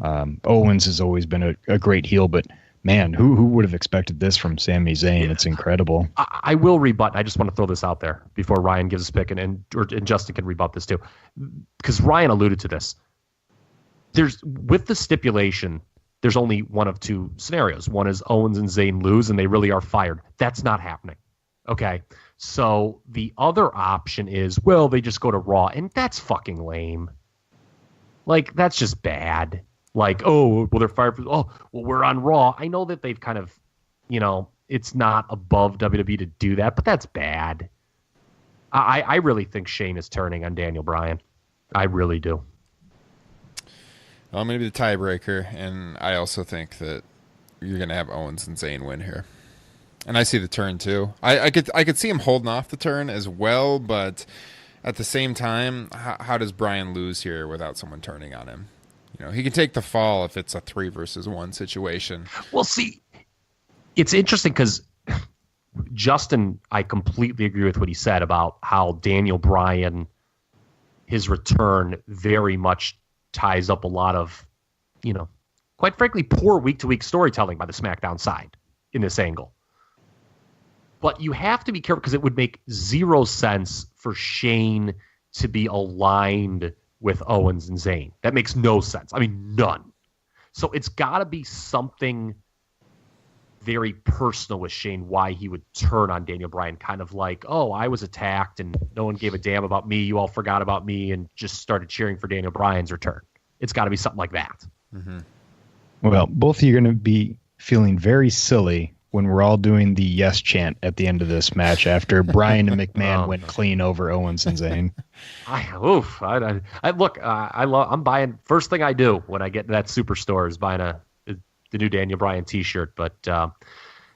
Owens has always been a great heel, but man, who would have expected this from Sami Zayn? Yeah. It's incredible. I will rebut. I just want to throw this out there before Ryan gives his pick, and Justin can rebut this too, because Ryan alluded to this. With the stipulation, there's only one of two scenarios. One is Owens and Zayn lose, and they really are fired. That's not happening. Okay, so the other option is, well, they just go to Raw, and that's fucking lame. Like, that's just bad. Like, oh, well, they're fired. Well, we're on Raw. I know that they've kind of, it's not above WWE to do that, but that's bad. I really think Shane is turning on Daniel Bryan. I really do. Well, I'm going to be the tiebreaker, and I also think that you're going to have Owens and Zayn win here. And I see the turn too. I could see him holding off the turn as well, but at the same time, how does Bryan lose here without someone turning on him? He can take the fall if it's a 3-1 situation. Well, see, it's interesting because Justin, I completely agree with what he said about how Daniel Bryan, his return very much ties up a lot of, quite frankly, poor week-to-week storytelling by the SmackDown side in this angle. But you have to be careful because it would make zero sense for Shane to be aligned with Owens and Zayn. That makes no sense. I mean, none. So it's got to be something very personal with Shane, why he would turn on Daniel Bryan, kind of like, oh, I was attacked and no one gave a damn about me. You all forgot about me and just started cheering for Daniel Bryan's return. It's got to be something like that. Mm-hmm. Well, both of you are going to be feeling very silly when we're all doing the yes chant at the end of this match after Bryan and McMahon went clean over Owens and Zayn. I'm buying, first thing I do when I get to that superstore is buying the new Daniel Bryan t-shirt. But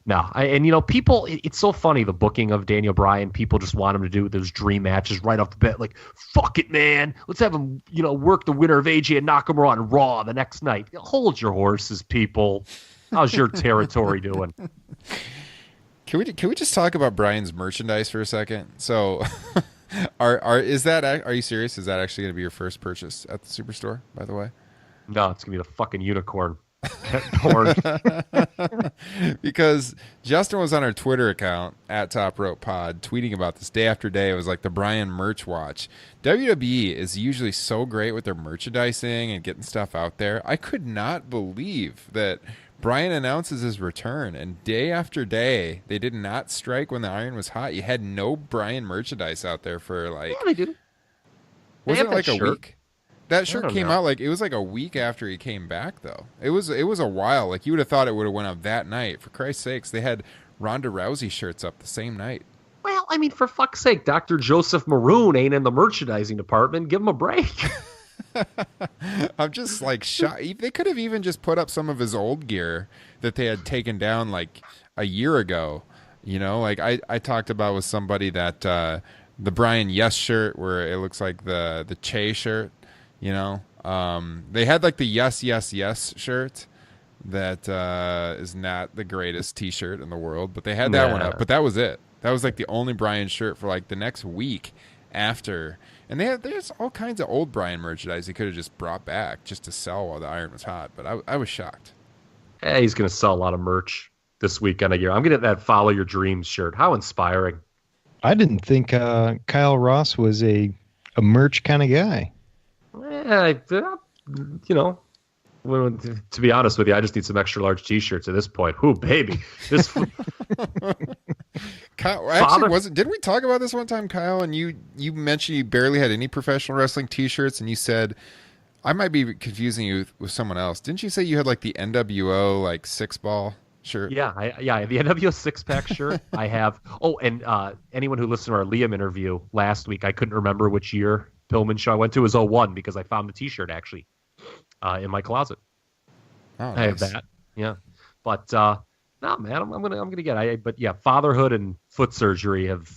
no, people, it's so funny, the booking of Daniel Bryan. People just want him to do those dream matches right off the bat. Like, fuck it, man. Let's have him, work the winner of AJ and Nakamura on Raw the next night. Hold your horses, people. How's your territory doing? Can we just talk about Bryan's merchandise for a second? So, are you serious? Is that actually going to be your first purchase at the Superstore? By the way, no, it's going to be the fucking unicorn. Because Justin was on our Twitter account at Top Rope Pod tweeting about this day after day. It was like the Bryan merch watch. WWE is usually so great with their merchandising and getting stuff out there. I could not believe that Bryan announces his return, and day after day, they did not strike when the iron was hot. You had no Bryan merchandise out there for like. Yeah, they did. Was it like a week? That shirt came out like it was like a week after he came back, though. It was a while. Like you would have thought it would have went up that night. For Christ's sakes, they had Ronda Rousey shirts up the same night. Well, I mean, for fuck's sake, Dr. Joseph Maroon ain't in the merchandising department. Give him a break. I'm just like shocked. They could have even just put up some of his old gear that they had taken down like a year ago. Like I talked about with somebody that the Bryan Yes shirt where it looks like the Che shirt. They had like the Yes, Yes, Yes shirt that is not the greatest t-shirt in the world, but they had that one up. But that was it. That was like the only Bryan shirt for like the next week after. And there's all kinds of old Bryan merchandise he could have just brought back just to sell while the iron was hot. But I was shocked. Hey, he's going to sell a lot of merch this weekend. I'm going to get that Follow Your Dreams shirt. How inspiring. I didn't think Kyle Ross was a merch kind of guy. Yeah, to be honest with you, I just need some extra large T-shirts at this point. Ooh, baby, this. Kyle, actually, didn't we talk about this one time, Kyle? And you mentioned you barely had any professional wrestling T-shirts, and you said I might be confusing you with someone else. Didn't you say you had like the NWO like 6-ball shirt? Yeah, the NWO 6-pack shirt I have. Oh, and anyone who listened to our Liam interview last week, I couldn't remember which year Pillman show I went to was 01 because I found the T-shirt actually in my closet. Oh, nice. I have that. Yeah, but no, man, I'm gonna get it. But yeah, fatherhood and foot surgery have.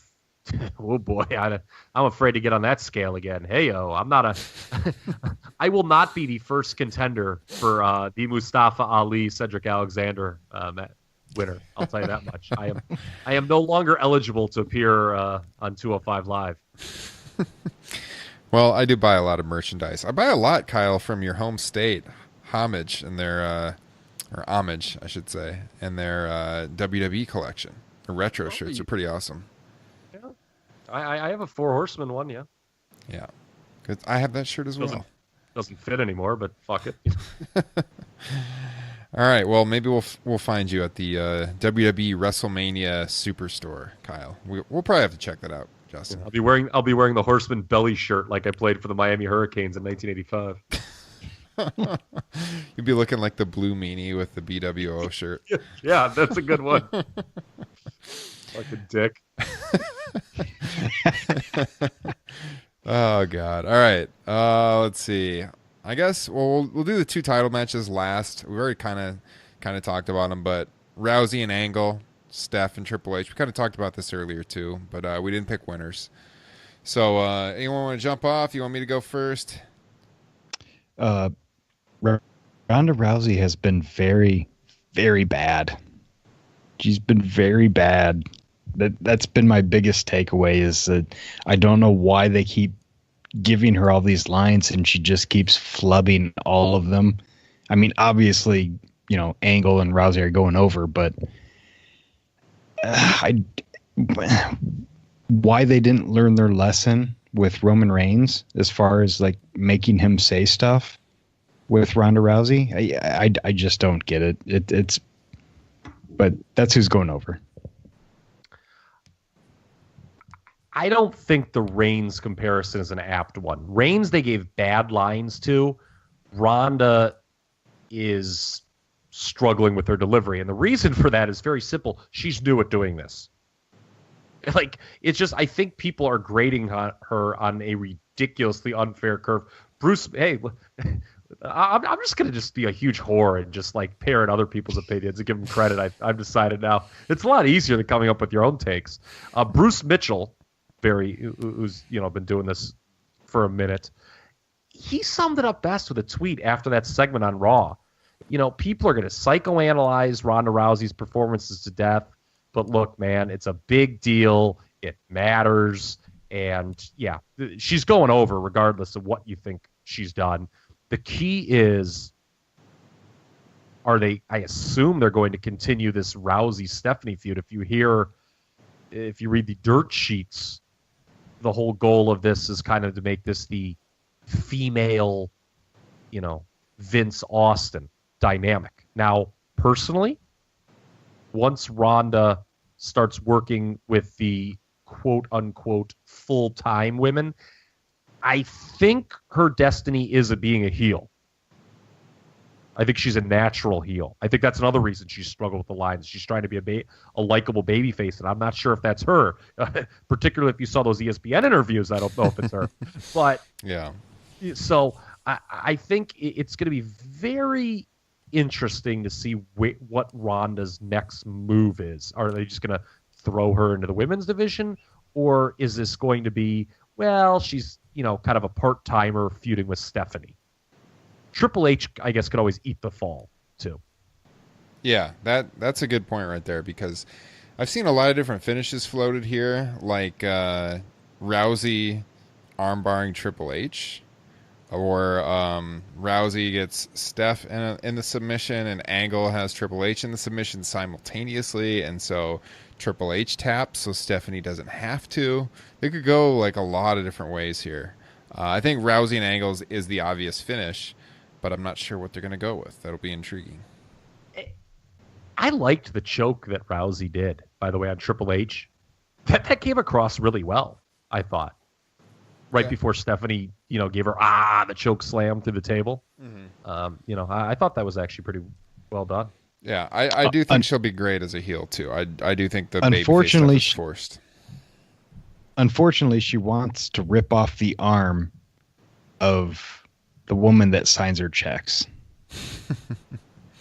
Oh boy, I'm afraid to get on that scale again. Hey-o, I will not be the first contender for the Mustafa Ali Cedric Alexander match. winner. I'll tell you that much. I am no longer eligible to appear on 205 Live. Well, I do buy a lot of merchandise. I buy a lot, Kyle, from your home state, Homage, and their or Homage, I should say, and their WWE collection. The retro shirts are pretty awesome. Yeah, I have a Four Horsemen one. Yeah. Yeah, good. I have that shirt as well. Doesn't fit anymore, but fuck it. All right, well, maybe we'll find you at the WWE WrestleMania Superstore, Kyle. We'll probably have to check that out, Justin. I'll be wearing the Horseman belly shirt like I played for the Miami Hurricanes in 1985. You'd be looking like the Blue Meanie with the BWO shirt. Yeah, that's a good one. Fucking dick. Oh God! All right, let's see. I guess we'll do the 2 title matches last. We've already kind of talked about them, but Rousey and Angle, Steph and Triple H. We kind of talked about this earlier too, but we didn't pick winners. So anyone want to jump off? You want me to go first? Ronda Rousey has been very, very bad. She's been very bad. That's been my biggest takeaway, is that I don't know why they keep giving her all these lines and she just keeps flubbing all of them. I mean, obviously, Angle and Rousey are going over, but why they didn't learn their lesson with Roman Reigns as far as like making him say stuff with Ronda Rousey, I just don't get it. But that's who's going over. I don't think the Reigns comparison is an apt one. Reigns, they gave bad lines to. Ronda is struggling with her delivery. And the reason for that is very simple. She's new at doing this. Like, it's just, I think people are grading her on a ridiculously unfair curve. Bruce, hey, I'm just going to just be a huge whore and just like parrot other people's opinions and give them credit. I've decided now. It's a lot easier than coming up with your own takes. Bruce Mitchell, who's been doing this for a minute, he summed it up best with a tweet after that segment on Raw. People are going to psychoanalyze Ronda Rousey's performances to death, but look, man, it's a big deal. It matters, and yeah, she's going over regardless of what you think she's done. The key is, I assume they're going to continue this Rousey-Stephanie feud. If you read the dirt sheets, the whole goal of this is kind of to make this the female, Vince Austin dynamic. Now, personally, once Ronda starts working with the quote-unquote full-time women, I think her destiny is being a heel. I think she's a natural heel. I think that's another reason she's struggled with the lines. She's trying to be a likable babyface, and I'm not sure if that's her. Particularly if you saw those ESPN interviews, I don't know if it's her. But yeah. So I think it's going to be very interesting to see what Ronda's next move is. Are they just going to throw her into the women's division, or is this going to be, well, she's kind of a part-timer feuding with Stephanie? Triple H, I guess, could always eat the fall, too. Yeah, that's a good point right there, because I've seen a lot of different finishes floated here, like Rousey armbarring Triple H, or Rousey gets Steph in the submission, and Angle has Triple H in the submission simultaneously, and so Triple H taps, so Stephanie doesn't have to. They could go like a lot of different ways here. I think Rousey and Angle is the obvious finish, but I'm not sure what they're going to go with. That'll be intriguing. I liked the choke that Rousey did, by the way, on Triple H. That came across really well, I thought. Right before Stephanie, gave her the choke slam through the table. Mm-hmm. I thought that was actually pretty well done. Yeah, I do think she'll be great as a heel too. I do think the unfortunately babyface stuff is forced. Unfortunately, she wants to rip off the arm of the woman that signs her checks.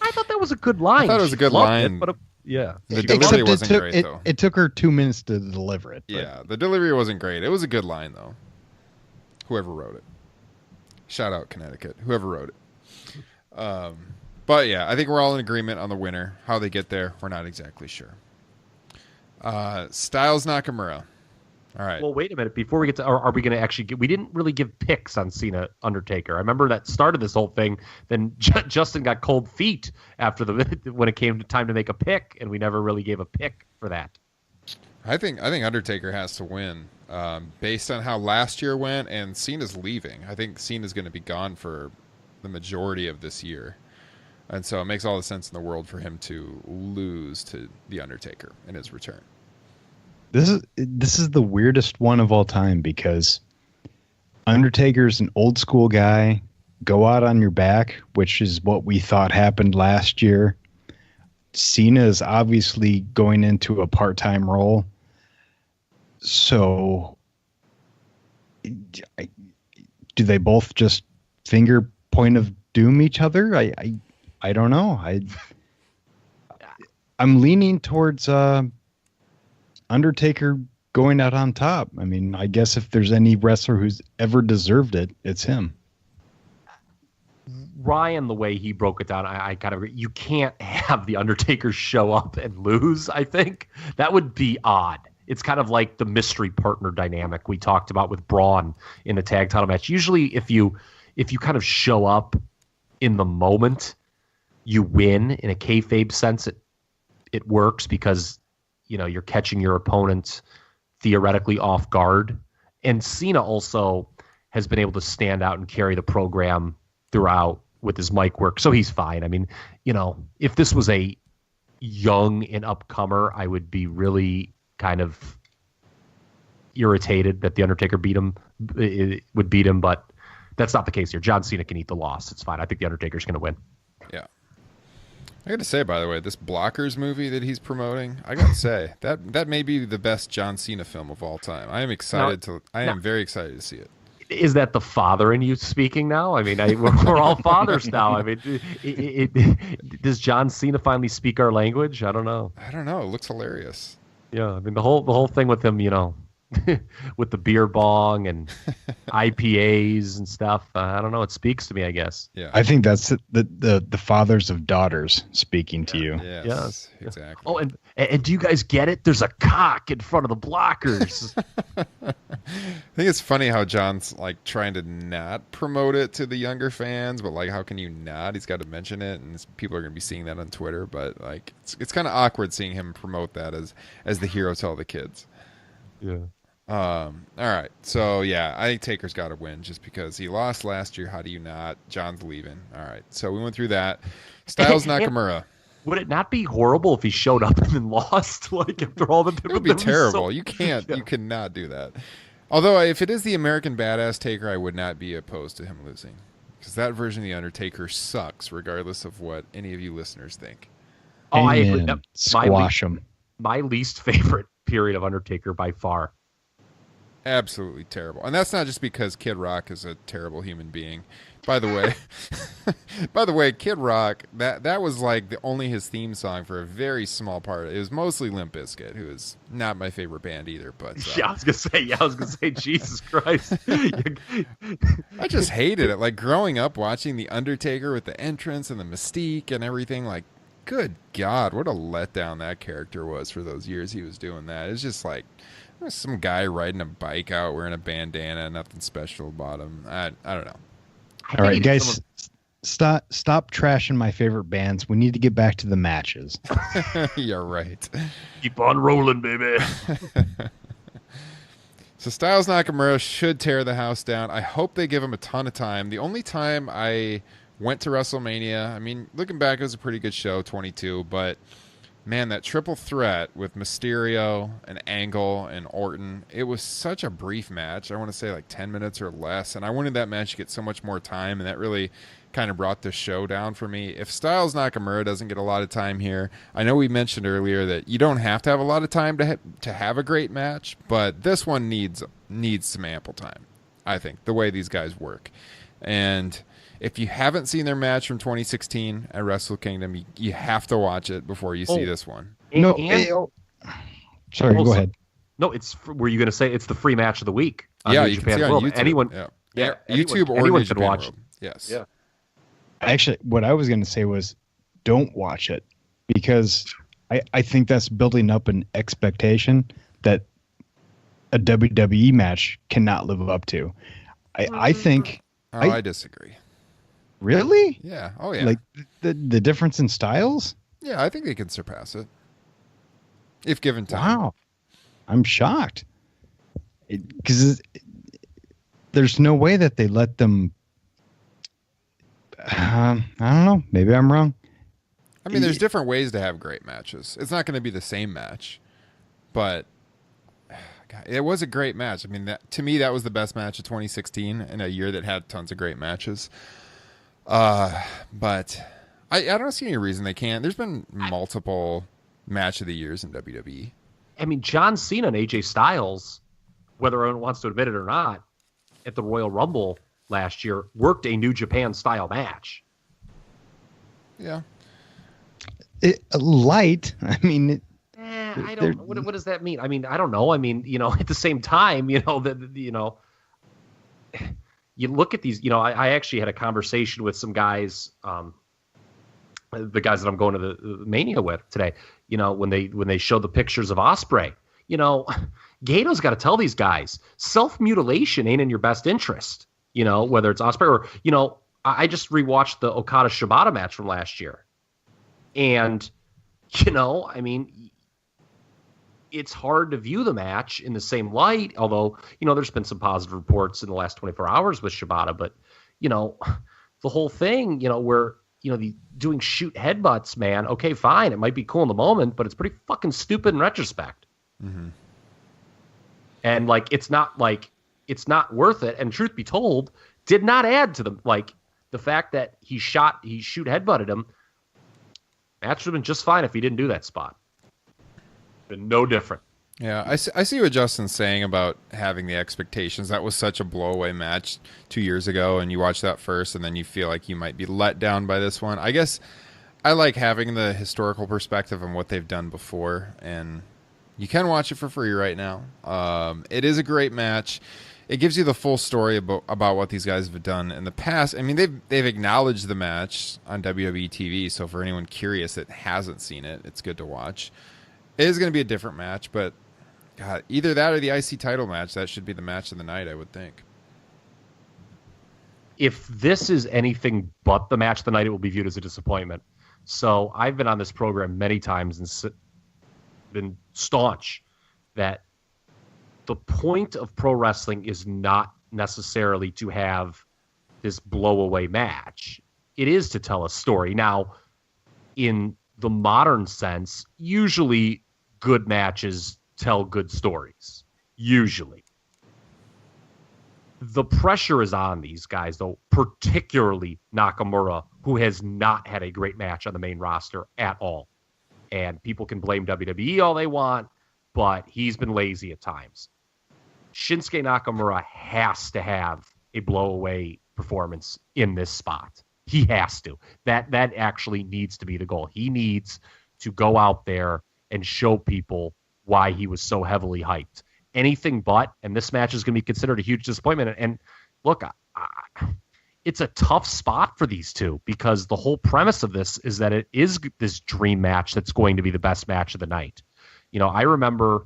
I thought that was a good line. I thought it was a good line. Yeah. The delivery wasn't great, though. It took her 2 minutes to deliver it. But. Yeah, the delivery wasn't great. It was a good line, though. Whoever wrote it. Shout out Connecticut. Whoever wrote it. But yeah, I think we're all in agreement on the winner. How they get there, we're not exactly sure. Styles Nakamura. All right. Well, wait a minute. Before we get to, are we going to actually we didn't really give picks on Cena Undertaker. I remember that started this whole thing. Then Justin got cold feet after when it came to time to make a pick, and we never really gave a pick for that. I think Undertaker has to win based on how last year went, and Cena's leaving. I think Cena's going to be gone for the majority of this year. And so it makes all the sense in the world for him to lose to The Undertaker in his return. This is the weirdest one of all time because Undertaker's an old school guy. Go out on your back, which is what we thought happened last year. Cena is obviously going into a part-time role. So do they both just finger point of doom each other? I don't know. I'm leaning towards Undertaker going out on top. I mean, I guess if there's any wrestler who's ever deserved it, it's him. Ryan, the way he broke it down, I kind of agree. You can't have the Undertaker show up and lose, I think. That would be odd. It's kind of like the mystery partner dynamic we talked about with Braun in the tag title match. Usually if you kind of show up in the moment, you win. In a kayfabe sense, it works because you're catching your opponent theoretically off guard. And Cena also has been able to stand out and carry the program throughout with his mic work. So he's fine. I mean, if this was a young and upcomer, I would be really kind of irritated that the Undertaker would beat him, but that's not the case here. John Cena can eat the loss. It's fine. I think the Undertaker's going to win. Yeah. I got to say, by the way, this Blockers movie that he's promoting, I got to say that may be the best John Cena film of all time. I am excited I am very excited to see it. Is that the father in you speaking now? I mean, we're all fathers now. I mean, does John Cena finally speak our language? I don't know. It looks hilarious. Yeah, I mean the whole thing with him, with the beer bong and IPAs and stuff. I don't know. It speaks to me, I guess. Yeah, I think that's the fathers of daughters speaking to you. Yes, exactly. Oh, and do you guys get it? There's a cock in front of the Blockers. I think it's funny how John's like trying to not promote it to the younger fans, but like, how can you not? He's got to mention it, and people are going to be seeing that on Twitter. But like, it's kind of awkward seeing him promote that as the hero to all the kids. Yeah. All right. So yeah, I think Taker's got to win just because he lost last year. How do you not? John's leaving. All right. So we went through that. Styles Nakamura. Would it not be horrible if he showed up and then lost? Like after all the it would be terrible. You cannot do that. Although if it is the American Badass Taker, I would not be opposed to him losing because that version of the Undertaker sucks, regardless of what any of you listeners think. Oh, I agree. Squash him. My least favorite period of Undertaker by far. Absolutely terrible. And that's not just because Kid Rock is a terrible human being. By the way, Kid Rock, that was like only his theme song for a very small part. It was mostly Limp Bizkit, who is not my favorite band either. But I was gonna say, Jesus Christ. I just hated it. Like growing up watching The Undertaker with the entrance and the mystique and everything, like, good God, what a letdown that character was for those years he was doing that. It's just like some guy riding a bike out wearing a bandana, nothing special about him. I don't know. All right, guys, stop trashing my favorite bands. We need to get back to the matches. You're right. Keep on rolling, baby. So Styles Nakamura should tear the house down. I hope they give him a ton of time. The only time I went to WrestleMania, I mean, looking back, it was a pretty good show, 22, but man, that triple threat with Mysterio and Angle and Orton, it was such a brief match. I want to say like 10 minutes or less, and I wanted that match to get so much more time, and that really kind of brought the show down for me. If Styles Nakamura doesn't get a lot of time here, I know we mentioned earlier that you don't have to have a lot of time to have a great match, but this one needs some ample time, I think, the way these guys work. And if you haven't seen their match from 2016 at Wrestle Kingdom, you have to watch it before you see this one. Sorry, go ahead. No, were you going to say it's the free match of the week? Yeah, you can see on World. YouTube. Anyone, YouTube or anyone New can Japan watch. World. Yes. Yeah. Actually, what I was going to say was don't watch it, because I think that's building up an expectation that a WWE match cannot live up to. I think. I disagree. Really? Yeah. Oh, yeah. Like the difference in styles? Yeah, I think they could surpass it if given time. Wow. I'm shocked. Because there's no way that they let them. I don't know. Maybe I'm wrong. I mean, there's different ways to have great matches. It's not going to be the same match, but God, it was a great match. I mean, to me, that was the best match of 2016 in a year that had tons of great matches. But I don't see any reason they can't. There's been multiple match of the years in WWE. I mean, John Cena and AJ Styles, whether anyone wants to admit it or not, at the Royal Rumble last year, worked a New Japan style match. Yeah. Light. I mean, I don't. What does that mean? I mean, I don't know. I mean, at the same time, you look at these. I actually had a conversation with some guys, the guys that I'm going to the Mania with today. When they show the pictures of Ospreay, Gato's got to tell these guys self-mutilation ain't in your best interest. Whether it's Ospreay or I just rewatched the Okada Shibata match from last year. And, I mean, it's hard to view the match in the same light, although, there's been some positive reports in the last 24 hours with Shibata. But, the whole thing, where, doing shoot headbutts, man, okay, fine. It might be cool in the moment, but it's pretty fucking stupid in retrospect. Mm-hmm. And, it's not worth it. And truth be told, did not add to the fact that he shoot headbutted him. Match would have been just fine if he didn't do that spot. Been no different. Yeah, I see what Justin's saying about having the expectations. That was such a blowaway match 2 years ago, and you watch that first, and then you feel like you might be let down by this one. I guess I like having the historical perspective on what they've done before, and you can watch it for free right now. It is a great match. It gives you the full story about what these guys have done in the past. I mean, they've acknowledged the match on WWE TV, so for anyone curious that hasn't seen it, it's good to watch. It is going to be a different match, but God, either that or the IC title match, that should be the match of the night, I would think. If this is anything but the match of the night, it will be viewed as a disappointment. So I've been on this program many times and been staunch that the point of pro wrestling is not necessarily to have this blow-away match. It is to tell a story. Now, in the modern sense, usually good matches tell good stories. Usually. The pressure is on these guys, though, particularly Nakamura, who has not had a great match on the main roster at all. And people can blame WWE all they want, but he's been lazy at times. Shinsuke Nakamura has to have a blow-away performance in this spot. He has to. That actually needs to be the goal. He needs to go out there and show people why he was so heavily hyped. Anything but, and this match is going to be considered a huge disappointment. And look, it's a tough spot for these two because the whole premise of this is that it is this dream match that's going to be the best match of the night. I remember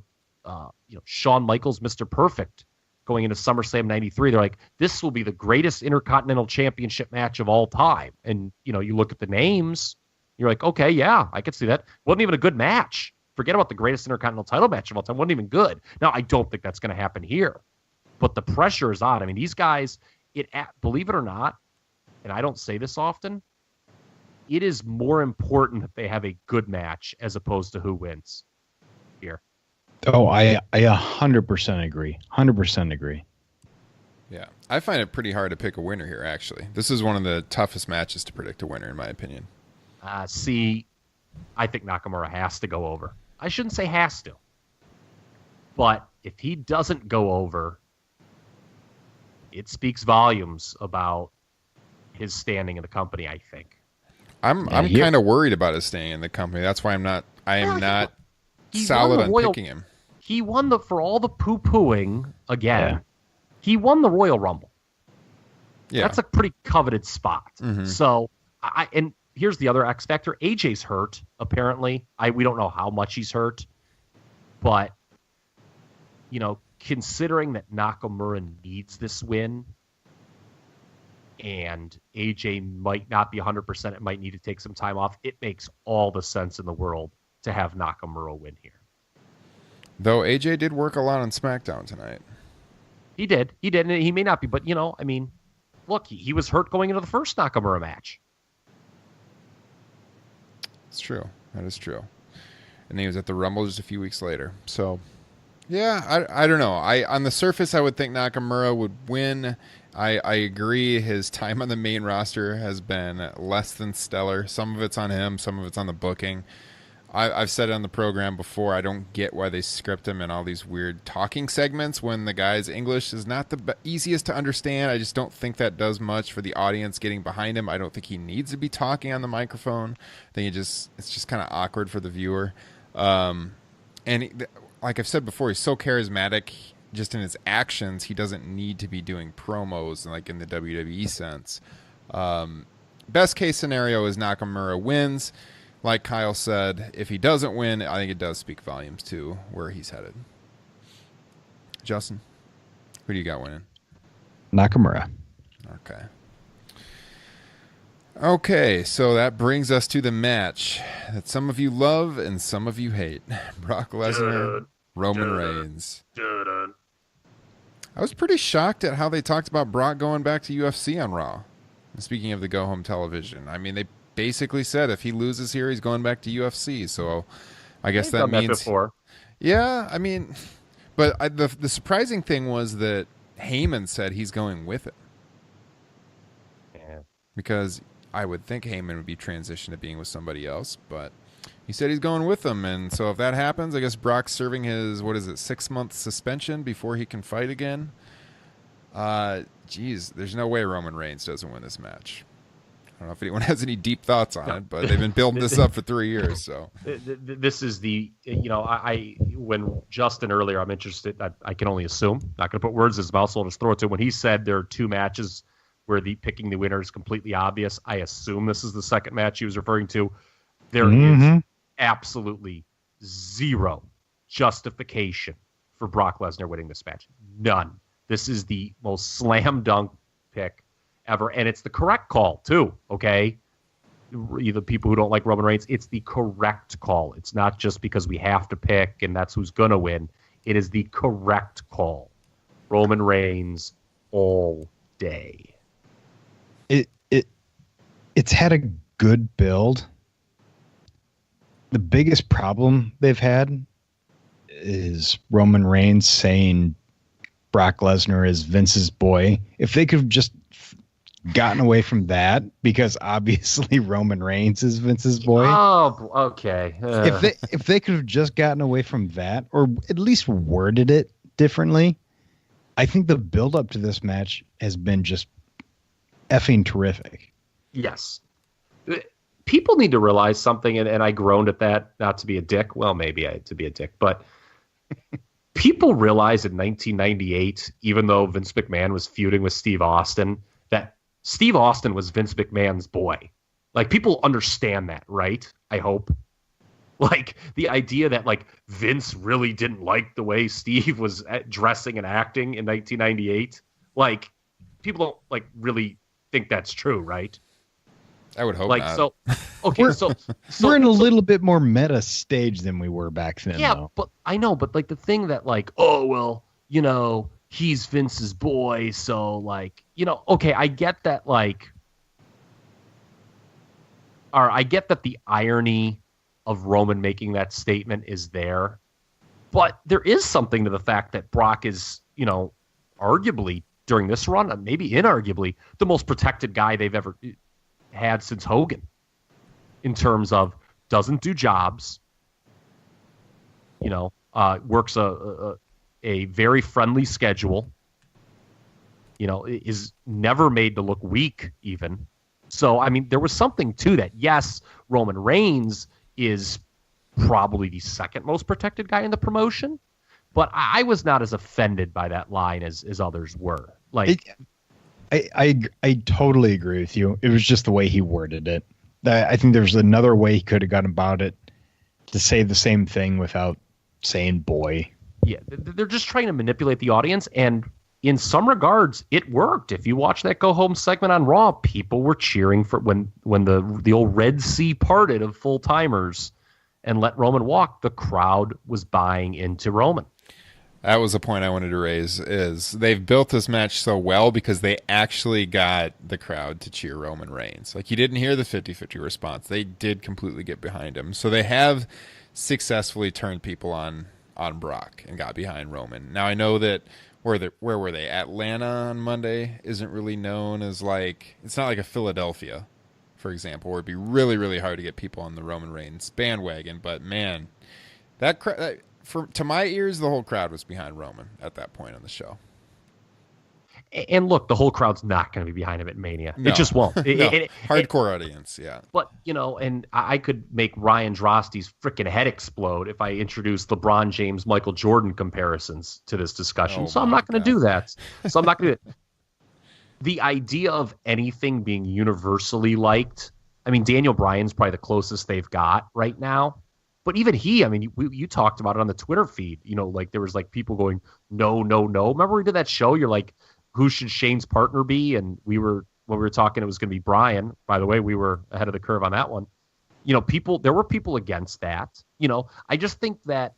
Shawn Michaels, Mr. Perfect, going into SummerSlam 93. They're like, this will be the greatest Intercontinental Championship match of all time. And, you look at the names, you're like, okay, yeah, I could see that. Wasn't even a good match. Forget about the greatest Intercontinental title match of all time. Wasn't even good. Now, I don't think that's going to happen here. But the pressure is on. I mean, these guys, believe it or not, and I don't say this often, it is more important that they have a good match as opposed to who wins here. Oh, I 100% agree. 100% agree. Yeah, I find it pretty hard to pick a winner here, actually. This is one of the toughest matches to predict a winner, in my opinion. See, I think Nakamura has to go over. I shouldn't say has to. But if he doesn't go over, it speaks volumes about his standing in the company, I think. I'm kind of worried about his staying in the company. That's why I am not solid on picking him. He won for all the poo-pooing again. Yeah. He won the Royal Rumble. Yeah. That's a pretty coveted spot. Mm-hmm. So And here's the other X factor. AJ's hurt, apparently. We don't know how much he's hurt. But, considering that Nakamura needs this win and AJ might not be 100%, it might need to take some time off, it makes all the sense in the world to have Nakamura win here. Though AJ did work a lot on SmackDown tonight. He did. And he may not be, but, look, he was hurt going into the first Nakamura match. It's true. That is true. And he was at the Rumble just a few weeks later. So, yeah, I don't know. On the surface, I would think Nakamura would win. I agree. His time on the main roster has been less than stellar. Some of it's on him. Some of it's on the booking. I've said it on the program before, I don't get why they script him in all these weird talking segments when the guy's English is not the easiest to understand. I just don't think that does much for the audience getting behind him. I don't think he needs to be talking on the microphone. I think it's just kind of awkward for the viewer. Like I've said before, he's so charismatic. Just in his actions, he doesn't need to be doing promos like in the WWE sense. Best case scenario is Nakamura wins. Like Kyle said, if he doesn't win, I think it does speak volumes to where he's headed. Justin, who do you got winning? Nakamura. Okay, so that brings us to the match that some of you love and some of you hate. Brock Lesnar, Roman Reigns. I was pretty shocked at how they talked about Brock going back to UFC on Raw. Speaking of the go-home television, I mean, they basically said if he loses here, he's going back to UFC. So I guess that means... That before. Yeah, I mean... But the surprising thing was that Heyman said he's going with it. Yeah. Because I would think Heyman would be transitioned to being with somebody else, but he said he's going with them. And so if that happens, I guess Brock's serving his, 6-month suspension before he can fight again. There's no way Roman Reigns doesn't win this match. I don't know if anyone has any deep thoughts on it, but they've been building this up for 3 years. So this is the, when Justin earlier, I'm interested, I can only assume, not going to put words in his mouth, so I'll just throw it to him. When he said there are 2 matches where picking the winner is completely obvious, I assume this is the second match he was referring to. There is absolutely zero justification for Brock Lesnar winning this match. None. This is the most slam dunk pick ever, and it's the correct call too. Okay, the people who don't like Roman Reigns, it's the correct call. It's not just because we have to pick and that's who's gonna win. It is the correct call. Roman Reigns all day. It's had a good build. The biggest problem they've had is Roman Reigns saying Brock Lesnar is Vince's boy. If they could have just gotten away from that, because obviously Roman Reigns is Vince's boy. Oh, okay. If they could have just gotten away from that, or at least worded it differently, I think the build up to this match has been just effing terrific. Yes. People need to realize something, and I groaned at that, not to be a dick. Well, maybe to be a dick, but people realize in 1998, even though Vince McMahon was feuding with Steve Austin, that Steve Austin was Vince McMahon's boy. Like, people understand that, right? I hope. Like, the idea that, like, Vince really didn't like the way Steve was dressing and acting in 1998. Like, people don't, like, really think that's true, right? I would hope like, not. So, okay, so we're in a little bit more meta stage than we were back then. Yeah, though. but I know, but like the thing that like, oh, well, he's Vince's boy, so like, okay, I get that, like, or I get that the irony of Roman making that statement is there, but there is something to the fact that Brock is, arguably during this run, maybe inarguably, the most protected guy they've ever had since Hogan, in terms of doesn't do jobs, works a very friendly schedule, is never made to look weak even. So, I mean, there was something to that. Yes, Roman Reigns is probably the second most protected guy in the promotion, but I was not as offended by that line as others were. Like, I totally agree with you. It was just the way he worded it. I think there's another way he could have gone about it to say the same thing without saying boy. Yeah, they're just trying to manipulate the audience, and in some regards, it worked. If you watch that go home segment on Raw, people were cheering for when the old Red Sea parted of full timers and let Roman walk. The crowd was buying into Roman. That was a point I wanted to raise, is they've built this match so well because they actually got the crowd to cheer Roman Reigns. Like, you didn't hear the 50-50 response. They did completely get behind him. So they have successfully turned people on Brock and got behind Roman. Now, I know that where were they? Atlanta on Monday isn't really known as, like, it's not like a Philadelphia, for example, where it'd be really, really hard to get people on the Roman Reigns bandwagon. But man, that to my ears, the whole crowd was behind Roman at that point on the show. And look, the whole crowd's not going to be behind him at Mania. No. It just won't. Hardcore audience, yeah. But, and I could make Ryan Drosty's freaking head explode if I introduced LeBron James, Michael Jordan comparisons to this discussion. So I'm not going to do that. So I'm not going to. The idea of anything being universally liked, I mean, Daniel Bryan's probably the closest they've got right now. But even he, I mean, you talked about it on the Twitter feed. Like there was like people going, no, no, no. Remember we did that show? You're like, who should Shane's partner be? And when we were talking, it was going to be Bryan. By the way, we were ahead of the curve on that one. There were people against that. I just think that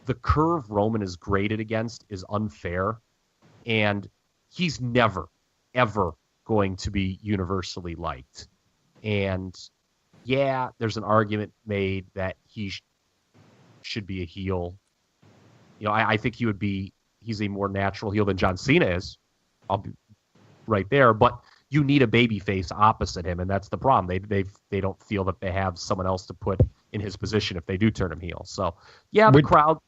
the curve Roman is graded against is unfair. And he's never, ever going to be universally liked. And yeah, there's an argument made that he should be a heel. I think he's a more natural heel than John Cena is. I'll be right there, but you need a baby face opposite him, and that's the problem. They don't feel that they have someone else to put in his position if they do turn him heel. So yeah, the crowd.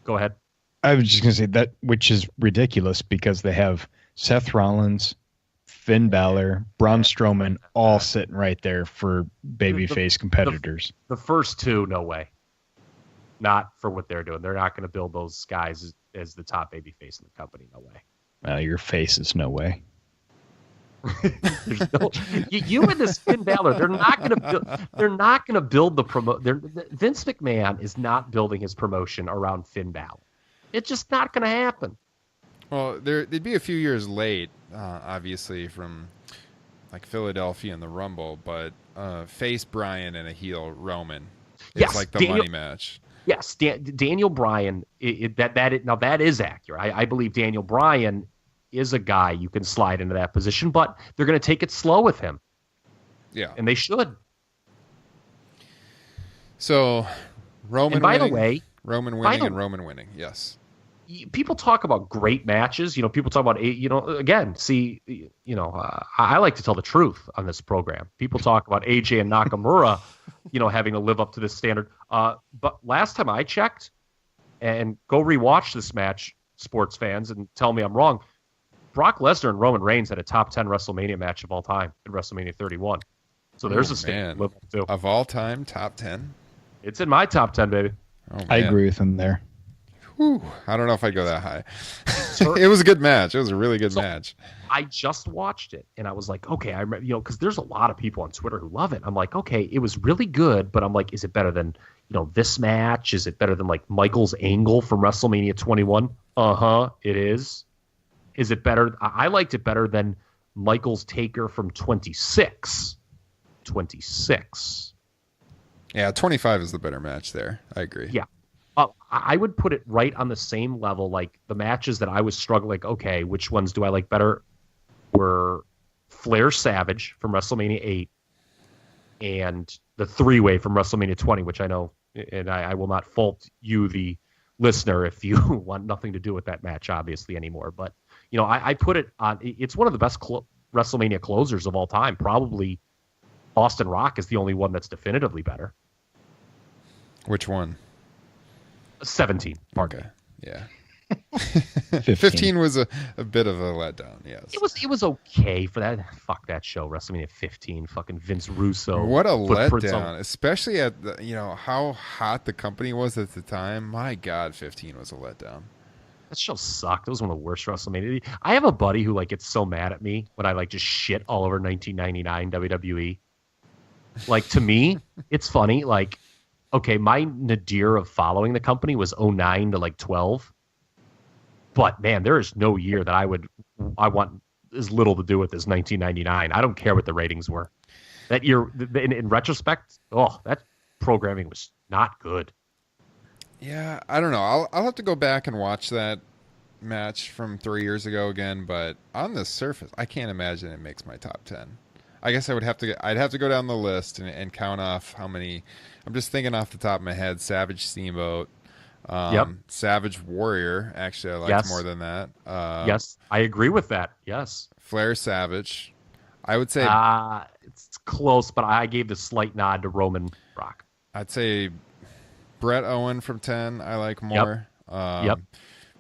Go ahead. I was just going to say that, which is ridiculous because they have Seth Rollins, Finn Balor, Braun Strowman all sitting right there for babyface competitors. The first two, no way. Not for what they're doing. They're not going to build those guys as the top babyface in the company. No way. Your face is no way. There's no, you and this Finn Balor, they're not going to build the Vince McMahon is not building his promotion around Finn Balor. It's just not going to happen. Well, they'd be a few years late, obviously, from like Philadelphia and the Rumble, but face Bryan and a heel Roman. It's like the money match. Yes, Daniel Bryan. That is accurate. I believe Daniel Bryan is a guy you can slide into that position, but they're going to take it slow with him. Yeah, and they should. So, Roman. And by winning, the way, Roman winning and Roman winning. Yes. People talk about great matches. People talk about, again, I like to tell the truth on this program. People talk about AJ and Nakamura, having to live up to this standard. But last time I checked, and go rewatch this match, sports fans, and tell me I'm wrong, Brock Lesnar and Roman Reigns had a top 10 WrestleMania match of all time in WrestleMania 31. So there's a standard to live up to. Of all time, top 10? It's in my top 10, baby. Oh, I agree with him there. Whew, I don't know if I'd go that high. It was a good match. It was a really good match. I just watched it, and I was like, okay, I remember, because there's a lot of people on Twitter who love it. I'm like, okay, it was really good, but I'm like, is it better than, this match? Is it better than, like, Michael's Angle from WrestleMania 21? It is. Is it better? I liked it better than Michael's Taker from 26. 26. Yeah, 25 is the better match there. I agree. Yeah. I would put it right on the same level, like the matches that I was struggling, like, okay, which ones do I like better? Were Flair Savage from WrestleMania 8 and the three-way from WrestleMania 20, which I know, and I will not fault you, the listener, if you want nothing to do with that match, obviously, anymore. But, I put it on, it's one of the best WrestleMania closers of all time. Probably Austin Rock is the only one that's definitively better. Which one? 17. Okay. Yeah. 15 was a bit of a letdown. Yes. It was okay for that. Fuck that show. WrestleMania 15. Fucking Vince Russo. What a letdown, especially at how hot the company was at the time. My God, 15 was a letdown. That show sucked. It was one of the worst WrestleMania. I have a buddy who gets so mad at me when I just shit all over 1999 WWE. To me, it's funny. Okay, my nadir of following the company was 09 to 12. But man, there is no year that I want as little to do with as 1999. I don't care what the ratings were. That year, in retrospect, that programming was not good. Yeah, I don't know. I'll have to go back and watch that match from 3 years ago again, but on the surface, I can't imagine it makes my top 10. I guess I'd have to go down the list and count off how many. I'm just thinking off the top of my head. Savage Steamboat, Savage Warrior. Actually, I liked more than that. Yes, I agree with that. Yes, Flair Savage. I would say it's close, but I gave the slight nod to Roman Brock. I'd say Brett Owen from 10. I like more.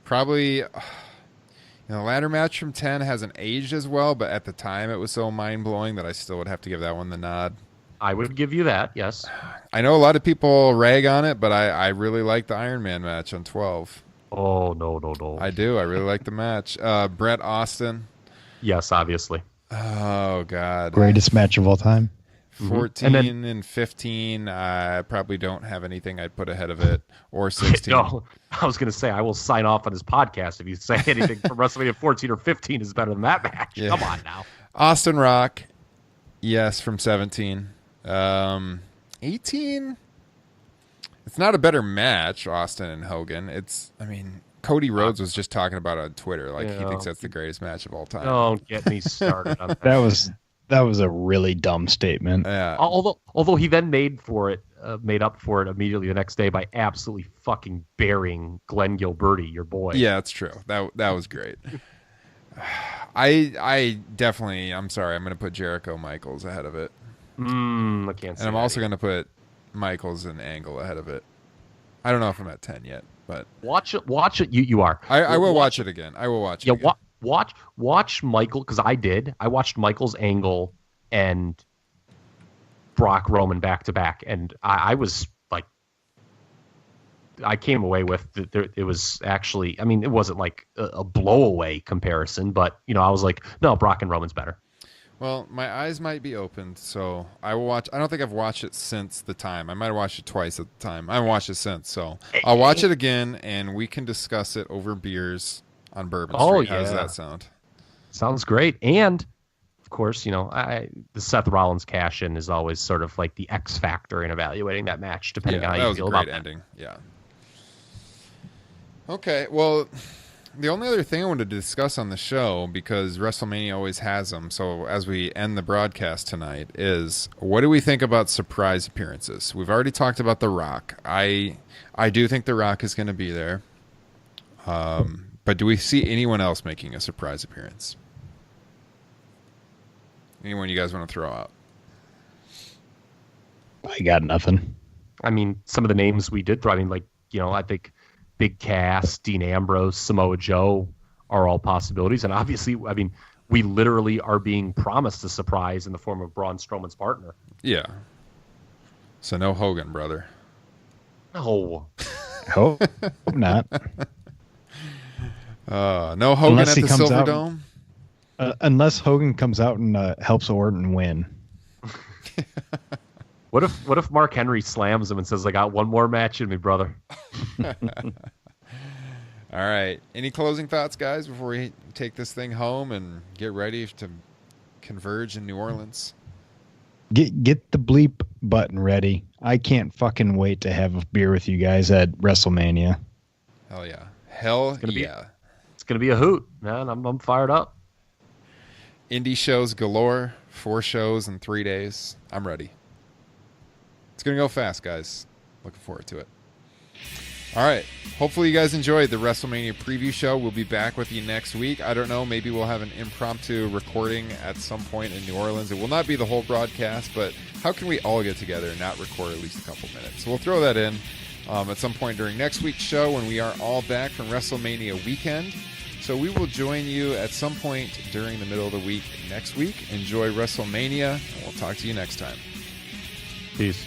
Probably. The ladder match from 10 hasn't aged as well, but at the time it was so mind-blowing that I still would have to give that one the nod. I would give you that, yes. I know a lot of people rag on it, but I really like the Iron Man match on 12. Oh, no. I do. I really like the match. Bret Austin. Yes, obviously. Oh, God. Greatest match of all time. 14 and 15, I probably don't have anything I'd put ahead of it. Or 16. No, I was going to say, I will sign off on this podcast if you say anything from WrestleMania 14 or 15 is better than that match. Yeah. Come on now. Austin Rock, yes, from 17. 18, it's not a better match, Austin and Hogan. Cody Rhodes was just talking about it on Twitter. He thinks that's the greatest match of all time. Don't get me started on that. That was a really dumb statement. Yeah. Although he then made up for it immediately the next day by absolutely fucking burying Glenn Gilberti, your boy. Yeah, that's true. That was great. I definitely. I'm sorry. I'm going to put Jericho Michaels ahead of it. I can't. And I'm also going to put Michaels and Angle ahead of it. I don't know if I'm at 10 yet, but watch it. You are. I will watch it again. I will watch it. Yeah. Watch Michael, because I did. I watched Michael's Angle and Brock Roman back to back, and I was I came away with it was actually. It wasn't a blowaway comparison, but I was like, no, Brock and Roman's better. Well, my eyes might be opened, so I will watch. I don't think I've watched it since the time. I might have watched it twice at the time. I haven't watched it since, so I'll watch it again, and we can discuss it over beers on Bourbon Street. How does that sound? Sounds great. And, of course, the Seth Rollins cash-in is always sort of the X factor in evaluating that match, depending on how you feel about that. That was a great ending, yeah. Okay, well, the only other thing I wanted to discuss on the show, because WrestleMania always has them, so as we end the broadcast tonight, is what do we think about surprise appearances? We've already talked about The Rock. I do think The Rock is going to be there. But do we see anyone else making a surprise appearance? Anyone you guys want to throw out? I got nothing. Some of the names we did throw, I think Big Cass, Dean Ambrose, Samoa Joe are all possibilities. And obviously, we literally are being promised a surprise in the form of Braun Strowman's partner. Yeah. So no Hogan, brother. No. Hope not. No Hogan unless at the Silverdome? Unless Hogan comes out and helps Orton win. What if Mark Henry slams him and says, I got one more match in me, brother? All right. Any closing thoughts, guys, before we take this thing home and get ready to converge in New Orleans? Get the bleep button ready. I can't fucking wait to have a beer with you guys at WrestleMania. Hell yeah. Hell yeah. It's going to be a hoot, man. I'm fired up. Indie shows galore. 4 shows in 3 days. I'm ready. It's going to go fast, guys. Looking forward to it. All right. Hopefully you guys enjoyed the WrestleMania preview show. We'll be back with you next week. I don't know. Maybe we'll have an impromptu recording at some point in New Orleans. It will not be the whole broadcast, but how can we all get together and not record at least a couple minutes? So we'll throw that in at some point during next week's show when we are all back from WrestleMania weekend. So we will join you at some point during the middle of the week next week. Enjoy WrestleMania, and we'll talk to you next time. Peace.